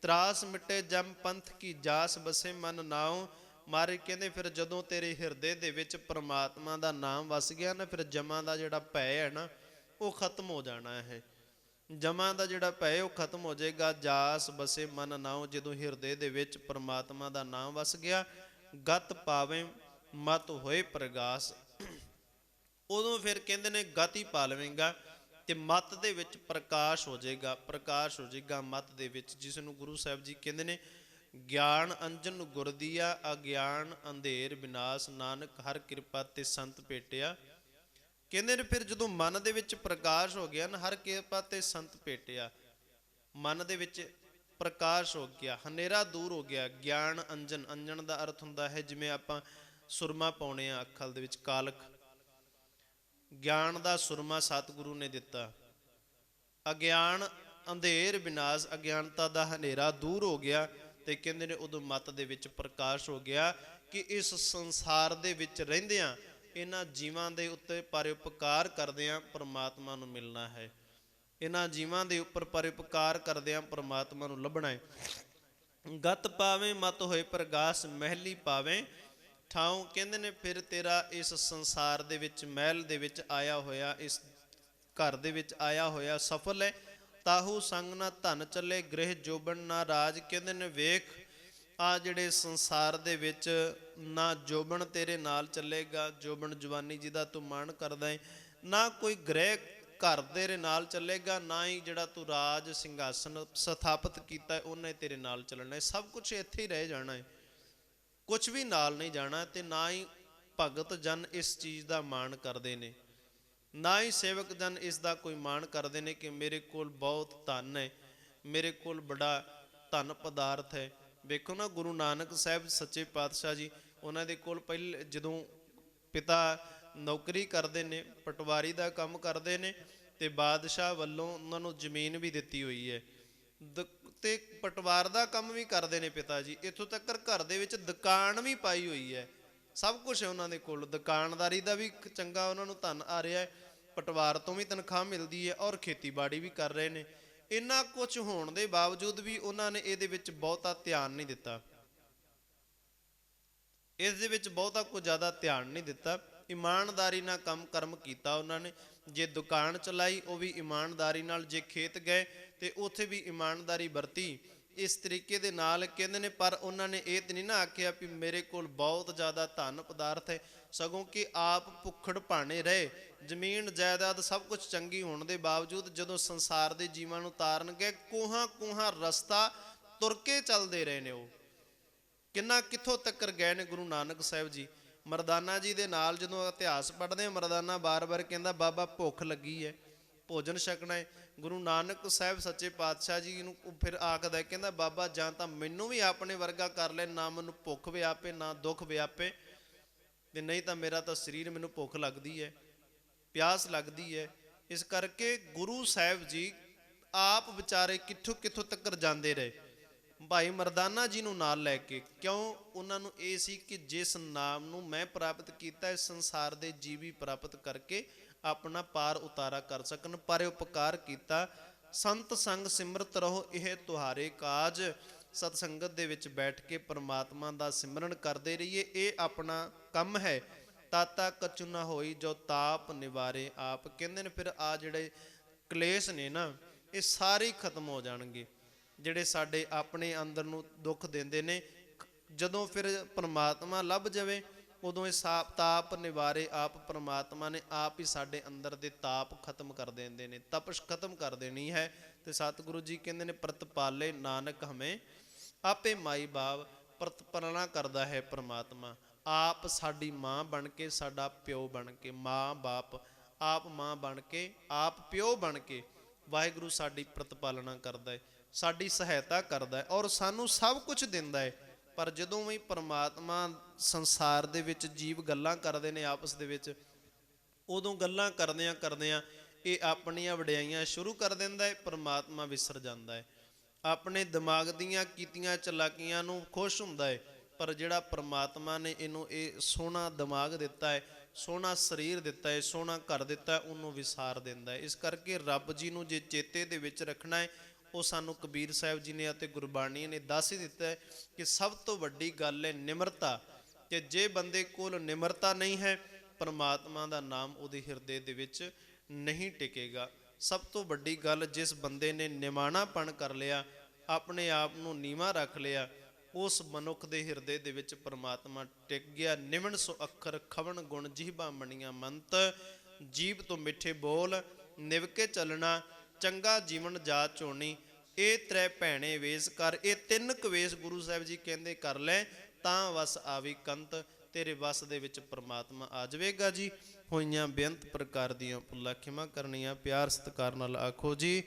ਤਰਾਸ ਮਿਟੇ ਜਮ ਪੰਥ ਕੀ ਜਾਸ ਬਸੇ ਮਨ ਨਾਉ। ਮਹਾਰਾਜ ਕਹਿੰਦੇ ਫਿਰ ਜਦੋਂ ਤੇਰੇ ਹਿਰਦੇ ਦੇ ਵਿੱਚ ਪਰਮਾਤਮਾ ਦਾ ਨਾਮ ਵਸ ਗਿਆ ਨਾ, ਫਿਰ ਜਮਾਂ ਦਾ ਜਿਹੜਾ ਭੈ ਹੈ ਨਾ ਉਹ ਖਤਮ ਹੋ ਜਾਣਾ ਹੈ। ਜਮਾਂ ਦਾ ਜਿਹੜਾ ਭੈ ਉਹ ਖਤਮ ਹੋ ਜਾਏਗਾ। ਜਾਸ ਬਸੇ ਮਨ ਨਾਉ, ਜਦੋਂ ਹਿਰਦੇ ਦੇ ਵਿੱਚ ਪਰਮਾਤਮਾ ਦਾ ਨਾਮ ਵਸ ਗਿਆ, ਗਤ ਪਾਵੇਂ ਮਤ ਹੋਏ ਪ੍ਰਗਾਸ, ਉਦੋਂ ਫਿਰ ਕਹਿੰਦੇ ਨੇ ਗਤ ਹੀ ਪਾ ਲਵੇਂਗਾ ਤੇ ਮਤ ਦੇ ਵਿੱਚ ਪ੍ਰਕਾਸ਼ ਹੋ ਜਾਏਗਾ। ਪ੍ਰਕਾਸ਼ ਹੋ ਜਾਏਗਾ ਮਤ ਦੇ ਵਿੱਚ, ਜਿਸ ਨੂੰ ਗੁਰੂ ਸਾਹਿਬ ਜੀ ਕਹਿੰਦੇ ਨੇ ਗਿਆਨ ਅੰਜਨ ਗੁਰ ਦੀਆ, ਅਗਿਆਨ ਅੰਧੇਰ ਵਿਨਾਸ਼, ਨਾਨਕ ਹਰ ਕਿਰਪਾ ਤੇ ਸੰਤ ਭੇਟਿਆ। ਕਹਿੰਦੇ ਨੇ ਫਿਰ ਜਦੋਂ ਮਨ ਦੇ ਵਿੱਚ ਪ੍ਰਕਾਸ਼ ਹੋ ਗਿਆ ਨਾ, ਹਰ ਕਿਰਪਾ ਤੇ ਸੰਤ ਭੇਟਿਆ, ਮਨ ਦੇ ਵਿੱਚ ਪ੍ਰਕਾਸ਼ ਹੋ ਗਿਆ, ਹਨੇਰਾ ਦੂਰ ਹੋ ਗਿਆ। ਗਿਆਨ ਅੰਜਨ, ਅੰਜਨ ਦਾ ਅਰਥ ਹੁੰਦਾ ਹੈ ਜਿਵੇਂ ਆਪਾਂ ਸੁਰਮਾ ਪਾਉਣੇ ਆ ਅੱਖਾਂ ਦੇ ਵਿੱਚ, ਕਾਲਖ, ਗਿਆਨ ਦਾ ਸੁਰਮਾ ਸਤਿਗੁਰੂ ਨੇ ਦਿੱਤਾ। ਅਗਿਆਨ ਅੰਧੇਰ ਵਿਨਾਸ਼, ਅਗਿਆਨਤਾ ਦਾ ਹਨੇਰਾ ਦੂਰ ਹੋ ਗਿਆ, ਤੇ ਕਹਿੰਦੇ ਨੇ ਉਦੋਂ ਮਤ ਦੇ ਵਿੱਚ ਪ੍ਰਕਾਸ਼ ਹੋ ਗਿਆ ਕਿ ਇਸ ਸੰਸਾਰ ਦੇ ਵਿੱਚ ਰਹਿੰਦਿਆਂ ਇਹਨਾਂ ਜੀਵਾਂ ਦੇ ਉੱਤੇ ਪਰਉਪਕਾਰ ਕਰਦਿਆਂ ਪਰਮਾਤਮਾ ਨੂੰ ਮਿਲਣਾ ਹੈ। ਇਹਨਾਂ ਜੀਵਾਂ ਦੇ ਉੱਪਰ ਪਰਉਪਕਾਰ ਕਰਦਿਆਂ ਪਰਮਾਤਮਾ ਨੂੰ ਲੱਭਣਾ ਹੈ। ਗਤ ਪਾਵੇਂ ਮਤ ਹੋਏ ਪ੍ਰਗਾਸ, ਮਹਿਲੀ ਪਾਵੇਂ ਠਾਉ। ਕਹਿੰਦੇ ਨੇ ਫਿਰ ਤੇਰਾ ਇਸ ਸੰਸਾਰ ਦੇ ਵਿੱਚ, ਮਹਿਲ ਦੇ ਵਿੱਚ ਆਇਆ ਹੋਇਆ, ਇਸ ਘਰ ਦੇ ਵਿੱਚ ਆਇਆ ਹੋਇਆ ਸਫਲ ਹੈ। ਤਾਹੂ ਸੰਗ ਨਾ ਧਨ ਚੱਲੇ, ਗ੍ਰਹਿ ਜੋਬਨ ਨਾ ਰਾਜ। ਕਹਿੰਦੇ ਨੇ ਵੇਖ ਆ ਜਿਹੜੇ ਸੰਸਾਰ ਦੇ ਵਿੱਚ ਨਾ ਜੋਬਨ ਤੇਰੇ ਨਾਲ ਚੱਲੇਗਾ, ਜੋਬਨ ਜਵਾਨੀ ਜਿਹਦਾ ਤੂੰ ਮਾਣ ਕਰਦਾ ਹੈ, ਨਾ ਕੋਈ ਗ੍ਰਹਿ ਘਰ ਤੇਰੇ ਨਾਲ ਚੱਲੇਗਾ, ਨਾ ਹੀ ਜਿਹੜਾ ਤੂੰ ਰਾਜ ਸਿੰਘਾਸਨ ਸਥਾਪਿਤ ਕੀਤਾ ਹੈ ਉਹਨੇ ਤੇਰੇ ਨਾਲ ਚੱਲਣਾ ਹੈ। ਸਭ ਕੁਝ ਇੱਥੇ ਹੀ ਰਹਿ ਜਾਣਾ ਹੈ, ਕੁਝ ਵੀ ਨਾਲ ਨਹੀਂ ਜਾਣਾ। ਤੇ ਨਾ ਹੀ ਭਗਤ ਜਨ ਇਸ ਚੀਜ਼ ਦਾ ਮਾਣ ਕਰਦੇ ਨੇ, ਨਾ ਹੀ ਸੇਵਕ ਜਨ ਇਸ ਦਾ ਕੋਈ ਮਾਣ ਕਰਦੇ ਨੇ ਕਿ ਮੇਰੇ ਕੋਲ ਬਹੁਤ ਧਨ ਹੈ, ਮੇਰੇ ਕੋਲ ਬੜਾ ਧਨ ਪਦਾਰਥ ਹੈ। ਵੇਖੋ ਨਾ ਗੁਰੂ ਨਾਨਕ ਸਾਹਿਬ ਸੱਚੇ ਪਾਤਸ਼ਾਹ ਜੀ, ਉਹਨਾਂ ਦੇ ਕੋਲ ਪਹਿਲੇ ਜਦੋਂ ਪਿਤਾ ਨੌਕਰੀ ਕਰਦੇ ਨੇ, ਪਟਵਾਰੀ ਦਾ ਕੰਮ ਕਰਦੇ ਨੇ, ਤੇ ਬਾਦਸ਼ਾਹ ਵੱਲੋਂ ਉਹਨਾਂ ਨੂੰ ਜ਼ਮੀਨ ਵੀ ਦਿੱਤੀ ਹੋਈ ਹੈ, ਤੇ ਪਟਵਾਰ ਦਾ ਕੰਮ ਵੀ ਕਰਦੇ ਨੇ ਪਿਤਾ ਜੀ। ਇੱਥੋਂ ਤੱਕ ਘਰ ਦੇ ਵਿੱਚ ਦੁਕਾਨ ਵੀ ਪਾਈ ਹੋਈ ਹੈ, ਸਭ ਕੁਝ ਹੈ ਉਹਨਾਂ ਦੇ ਕੋਲ। ਦੁਕਾਨਦਾਰੀ ਦਾ ਵੀ ਚੰਗਾ ਉਹਨਾਂ ਨੂੰ ਧਨ ਆ ਰਿਹਾ ਹੈ, ਪਟਵਾਰ ਤੋਂ ਵੀ ਤਨਖਾਹ ਮਿਲਦੀ ਹੈ, ਔਰ ਖੇਤੀਬਾੜੀ ਵੀ ਕਰ ਰਹੇ ਨੇ। ਇੰਨਾ ਕੁਝ ਹੋਣ ਦੇ ਬਾਵਜੂਦ ਵੀ ਉਹਨਾਂ ਨੇ ਇਹਦੇ ਵਿੱਚ ਬਹੁਤਾ ਧਿਆਨ ਨਹੀਂ ਦਿੱਤਾ, ਇਸ ਦੇ ਵਿੱਚ ਬਹੁਤਾ ਕੁਝ ਜ਼ਿਆਦਾ ਧਿਆਨ ਨਹੀਂ ਦਿੱਤਾ। ਇਮਾਨਦਾਰੀ ਨਾਲ ਕੰਮ ਕਰਮ ਕੀਤਾ ਉਹਨਾਂ ਨੇ। ਜੇ ਦੁਕਾਨ ਚਲਾਈ ਉਹ ਵੀ ਇਮਾਨਦਾਰੀ ਨਾਲ, ਜੇ ਖੇਤ ਗਏ ਤੇ ਉੱਥੇ ਵੀ ਇਮਾਨਦਾਰੀ ਵਰਤੀ। ਇਸ ਤਰੀਕੇ ਦੇ ਨਾਲ ਕਹਿੰਦੇ ਨੇ, ਪਰ ਉਹਨਾਂ ਨੇ ਇਹ ਤੇ ਨਹੀਂ ਨਾ ਆਖਿਆ ਵੀ ਮੇਰੇ ਕੋਲ ਬਹੁਤ ਜ਼ਿਆਦਾ ਧਨ ਪਦਾਰਥ ਹੈ, ਸਗੋਂ ਕਿ ਆਪ ਭੁੱਖੜ ਭਾਣੇ ਰਹੇ। ਜ਼ਮੀਨ ਜਾਇਦਾਦ ਸਭ ਕੁਝ ਚੰਗੀ ਹੋਣ ਦੇ ਬਾਵਜੂਦ ਜਦੋਂ ਸੰਸਾਰ ਦੇ ਜੀਵਾਂ ਨੂੰ ਤਾਰਨ ਗਏ, ਕੋਹਾਂ ਕੋਹਾਂ ਰਸਤਾ ਤੁਰ ਕੇ ਚੱਲਦੇ ਰਹੇ ਨੇ। ਉਹ ਕਿੰਨਾ ਕਿੱਥੋਂ ਤੱਕ ਗਏ ਨੇ ਗੁਰੂ ਨਾਨਕ ਸਾਹਿਬ ਜੀ। ਮਰਦਾਨਾ ਜੀ ਦੇ ਨਾਲ ਜਦੋਂ ਇਤਿਹਾਸ ਪੜ੍ਹਦੇ ਹਾਂ, ਮਰਦਾਨਾ ਬਾਰ-ਬਾਰ ਕਹਿੰਦਾ ਬਾਬਾ ਭੁੱਖ ਲੱਗੀ ਹੈ, ਭੋਜਨ ਛਕਣਾ ਹੈ। ਗੁਰੂ ਨਾਨਕ ਸਾਹਿਬ ਸੱਚੇ ਪਾਤਸ਼ਾਹ ਜੀ ਨੂੰ ਫਿਰ ਆਖਦਾ, ਕਹਿੰਦਾ ਬਾਬਾ ਜਾਂ ਤਾਂ ਮੈਨੂੰ ਵੀ ਆਪਣੇ ਵਰਗਾ ਕਰ ਲੈ, ਨਾ ਮੈਨੂੰ ਭੁੱਖ ਵਿਆਪੇ ਨਾ ਦੁੱਖ ਵਿਆਪੇ, ਤੇ ਨਹੀਂ ਤਾਂ ਮੇਰਾ ਤਾਂ ਸਰੀਰ, ਮੈਨੂੰ ਭੁੱਖ ਲੱਗਦੀ ਹੈ, ਪਿਆਸ ਲੱਗਦੀ ਹੈ। ਇਸ ਕਰਕੇ ਗੁਰੂ ਸਾਹਿਬ ਜੀ ਆਪ ਵਿਚਾਰੇ ਕਿੱਥੋਂ ਕਿੱਥੋਂ ਤੱਕ ਜਾਂਦੇ ਰਹੇ, ਭਾਈ ਮਰਦਾਨਾ ਜੀ ਨੂੰ ਨਾਲ ਲੈ ਕੇ। ਕਿਉਂ? ਉਹਨਾਂ ਨੂੰ ਇਹ ਸੀ ਕਿ ਜਿਸ ਨਾਮ ਨੂੰ ਮੈਂ ਪ੍ਰਾਪਤ ਕੀਤਾ, ਇਸ ਸੰਸਾਰ ਦੇ ਜੀਵੀ ਪ੍ਰਾਪਤ ਕਰਕੇ ਆਪਣਾ ਪਾਰ ਉਤਾਰਾ ਕਰ ਸਕਣ। ਪਰਉਪਕਾਰ ਕੀਤਾ। ਸੰਤ ਸੰਗ ਸਿਮਰਤ ਰਹੋ ਇਹ ਤੁਹਾਰੇ ਕਾਜ। ਸਤ ਸੰਗਤ ਦੇ ਵਿੱਚ ਬੈਠ ਕੇ ਪਰਮਾਤਮਾ ਦਾ ਸਿਮਰਨ ਕਰਦੇ ਰਹੀਏ, ਇਹ ਆਪਣਾ ਕੰਮ ਹੈ। ਤਾਤਾ ਕਛੁ ਨਾ ਹੋਈ ਜੋ ਤਾਪ ਨਿਵਾਰੇ ਆਪ। ਕਹਿੰਦੇ ਨੇ ਫਿਰ ਆ ਜਿਹੜੇ ਕਲੇਸ਼ ਨੇ ਨਾ ਇਹ ਸਾਰੇ ਹੀ ਖਤਮ ਹੋ ਜਾਣਗੇ, ਜਿਹੜੇ ਸਾਡੇ ਆਪਣੇ ਅੰਦਰ ਨੂੰ ਦੁੱਖ ਦਿੰਦੇ ਨੇ। ਜਦੋਂ ਫਿਰ ਪਰਮਾਤਮਾ ਲੱਭ ਜਾਵੇ ਉਦੋਂ ਇਹ ਤਾਪ ਨਿਵਾਰੇ ਆਪ, ਪਰਮਾਤਮਾ ਨੇ ਆਪ ਹੀ ਸਾਡੇ ਅੰਦਰ ਦੇ ਤਾਪ ਖਤਮ ਕਰ ਦਿੰਦੇ ਨੇ, ਤਪਸ਼ ਖਤਮ ਕਰ ਦੇਣੀ ਹੈ। ਤੇ ਸਤਿਗੁਰੂ ਜੀ ਕਹਿੰਦੇ ਨੇ ਪ੍ਰਤਪਾਲੇ ਨਾਨਕ ਹਮੇ ਆਪੇ ਮਾਈ ਬਾਪ, ਪ੍ਰਤਪਾਲਣਾ ਕਰਦਾ ਹੈ ਪਰਮਾਤਮਾ ਆਪ, ਸਾਡੀ ਮਾਂ ਬਣ ਕੇ, ਸਾਡਾ ਪਿਓ ਬਣ ਕੇ, ਮਾਂ ਬਾਪ ਆਪ ਮਾਂ ਬਣ ਕੇ, ਆਪ ਪਿਓ ਬਣ ਕੇ ਵਾਹਿਗੁਰੂ ਸਾਡੀ ਪ੍ਰਤਪਾਲਣਾ ਕਰਦਾ ਹੈ, ਸਾਡੀ ਸਹਾਇਤਾ ਕਰਦਾ ਹੈ ਔਰ ਸਾਨੂੰ ਸਭ ਕੁਝ ਦਿੰਦਾ ਹੈ। ਪਰ ਜਦੋਂ ਵੀ ਪਰਮਾਤਮਾ ਸੰਸਾਰ ਦੇ ਵਿੱਚ ਜੀਵ ਗੱਲਾਂ ਕਰਦੇ ਨੇ ਆਪਸ ਦੇ ਵਿੱਚ, ਉਦੋਂ ਗੱਲਾਂ ਕਰਦਿਆਂ ਕਰਦਿਆਂ ਇਹ ਆਪਣੀਆਂ ਵਡਿਆਈਆਂ ਸ਼ੁਰੂ ਕਰ ਦਿੰਦਾ ਹੈ, ਪਰਮਾਤਮਾ ਵਿਸਰ ਜਾਂਦਾ ਹੈ। ਆਪਣੇ ਦਿਮਾਗ ਦੀਆਂ ਕੀਤੀਆਂ ਚਲਾਕੀਆਂ ਨੂੰ ਖੁਸ਼ ਹੁੰਦਾ ਹੈ, ਪਰ ਜਿਹੜਾ ਪਰਮਾਤਮਾ ਨੇ ਇਹਨੂੰ ਇਹ ਸੋਹਣਾ ਦਿਮਾਗ ਦਿੱਤਾ ਹੈ, ਸੋਹਣਾ ਸਰੀਰ ਦਿੱਤਾ ਹੈ, ਸੋਹਣਾ ਘਰ ਦਿੱਤਾ ਹੈ, ਉਹਨੂੰ ਵਿਸਾਰ ਦਿੰਦਾ ਹੈ। ਇਸ ਕਰਕੇ ਰੱਬ ਜੀ ਨੂੰ ਜੇ ਚੇਤੇ ਦੇ ਵਿੱਚ ਰੱਖਣਾ ਹੈ, ਉਹ ਸਾਨੂੰ ਕਬੀਰ ਸਾਹਿਬ ਜੀ ਨੇ ਅਤੇ ਗੁਰਬਾਣੀ ਨੇ ਦੱਸ ਹੀ ਦਿੱਤਾ ਹੈ ਕਿ ਸਭ ਤੋਂ ਵੱਡੀ ਗੱਲ ਹੈ ਨਿਮਰਤਾ। ਕਿ ਜੇ ਬੰਦੇ ਕੋਲ ਨਿਮਰਤਾ ਨਹੀਂ ਹੈ, ਪਰਮਾਤਮਾ ਦਾ ਨਾਮ ਉਹਦੇ ਹਿਰਦੇ ਦੇ ਵਿੱਚ ਨਹੀਂ ਟਿਕੇਗਾ। ਸਭ ਤੋਂ ਵੱਡੀ ਗੱਲ, ਜਿਸ ਬੰਦੇ ਨੇ ਨਿਮਾਣਾਪਣ ਕਰ ਲਿਆ, ਆਪਣੇ ਆਪ ਨੂੰ ਨੀਵਾਂ ਰੱਖ ਲਿਆ, ਉਸ ਮਨੁੱਖ ਦੇ ਹਿਰਦੇ ਦੇ ਵਿੱਚ ਪਰਮਾਤਮਾ ਟਿਕ ਗਿਆ। ਨਿਮਣ ਸੋ ਅੱਖਰ ਖਵਣ ਗੁਣ ਜੀਭਾ ਮਣੀਆਂ ਮੰਤ, ਜੀਭ ਤੋਂ ਮਿੱਠੇ ਬੋਲ ਨਿਵਕੇ ਚੱਲਣਾ, ਚੰਗਾ ਜੀਵਨ ਜਾਚ ਚੋਣੀ, ਇਹ ਤ੍ਰੈ ਭੈਣੇ ਵੇਸ ਕਰ। ਇਹ ਤਿੰਨ ਕਵੇਸ ਗੁਰੂ ਸਾਹਿਬ ਜੀ ਕਹਿੰਦੇ ਕਰ ਲੈ ਤਾਂ ਵਸ ਆਵੀ ਕੰਤ, ਤੇਰੇ ਵਸ ਦੇ ਵਿੱਚ ਪਰਮਾਤਮਾ ਆ ਜਾਵੇਗਾ ਜੀ। ਹੋਈਆਂ ਬੇਅੰਤ ਪ੍ਰਕਾਰ ਦੀਆਂ ਭੁੱਲਾਂ ਖਿਮਾ ਕਰਨੀਆਂ, ਪਿਆਰ ਸਤਿਕਾਰ ਨਾਲ ਆਖੋ ਜੀ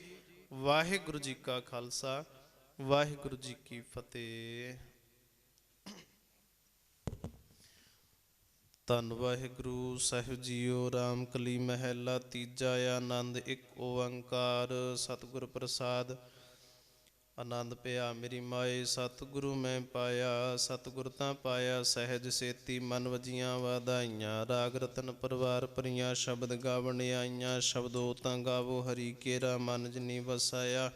ਵਾਹਿਗੁਰੂ ਜੀ ਕਾ ਖਾਲਸਾ, ਵਾਹਿਗੁਰੂ ਜੀ ਕੀ ਫਤਿਹ। ਧੰਨ ਵਾਹਿਗੁਰੂ ਸਾਹਿਬ ਜੀਓ। ਰਾਮ ਕਲੀ ਮਹਿਲਾ ਤੀਜਾ, ਆਨੰਦ ਇੱਕ ਓੰਕਾਰ। ਸਤਿਗੁਰ ਪ੍ਰਸਾਦ ਆਨੰਦ ਪਿਆ ਮੇਰੀ ਮਾਏ, ਸਤਿਗੁਰੂ ਮੈਂ ਪਾਇਆ, ਸਤਿਗੁਰ ਤਾਂ ਪਾਇਆ ਸਹਿਜ ਸੇਤੀ, ਮਨ ਵਜੀਆਂ ਵਾਧਾਈਆਂ। ਰਾਗ ਰਤਨ ਪਰਵਾਰ ਭਰੀਆਂ, ਸ਼ਬਦ ਗਾਵਣ ਆਈਆਂ, ਸ਼ਬਦੋ ਤਾਂ ਗਾਵੋ ਹਰੀ ਕੇਰਾ, ਮਨ ਜਿਨੀ ਵਸਾਇਆ।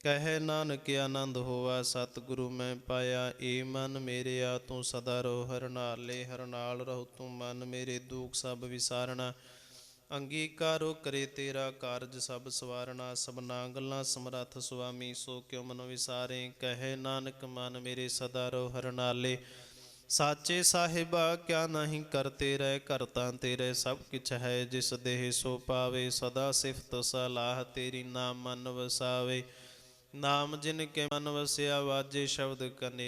ਕਹੇ ਨਾਨਕ ਆਨੰਦ ਹੋਵਾ, ਸਤਿਗੁਰੂ ਮੈਂ ਪਾਇਆ। ਏ ਮਨ ਮੇਰਿਆ ਤੂੰ ਸਦਾ ਰਹੋ ਹਰ ਨਾਲੇ, ਹਰ ਨਾਲ ਰਹੋ ਤੂੰ ਮਨ ਮੇਰੇ, ਦੁਖ ਸਭ ਵਿਸਾਰਣਾ। ਅੰਗੀਕਾਰੋ ਕਰੇ ਤੇਰਾ ਕਾਰਜ ਸਭ ਸਵਾਰਣਾ, ਸਭਨਾ ਗੱਲਾਂ ਸਮਰੱਥ ਸੁਆਮੀ, ਸੋ ਕਿਉ ਮਨ ਵਿਸਾਰੇ। ਕਹੇ ਨਾਨਕ ਮਨ ਮੇਰੇ ਸਦਾ ਰਹੋ ਹਰ ਨਾਲੇ, ਸਾਚੇ ਸਾਹਿਬਾ ਕਿਆ ਨਹੀਂ ਕਰਤੇ ਰਹਿ। ਕਰਤਾ ਤੇਰੇ ਸਭ ਕਿਛ ਹੈ, ਜਿਸ ਦੇਹ ਸੋ ਪਾਵੇ। ਸਦਾ ਸਿਫਤ ਸਲਾਹ ਤੇਰੀ, ਨਾਮ ਮਨ ਵਸਾਵੇ। ਨਾਮ ਜਿਨ ਕੇ ਮਨ ਵਸਿਆ, ਵਾਜੇ ਸ਼ਬਦ ਕਨੇ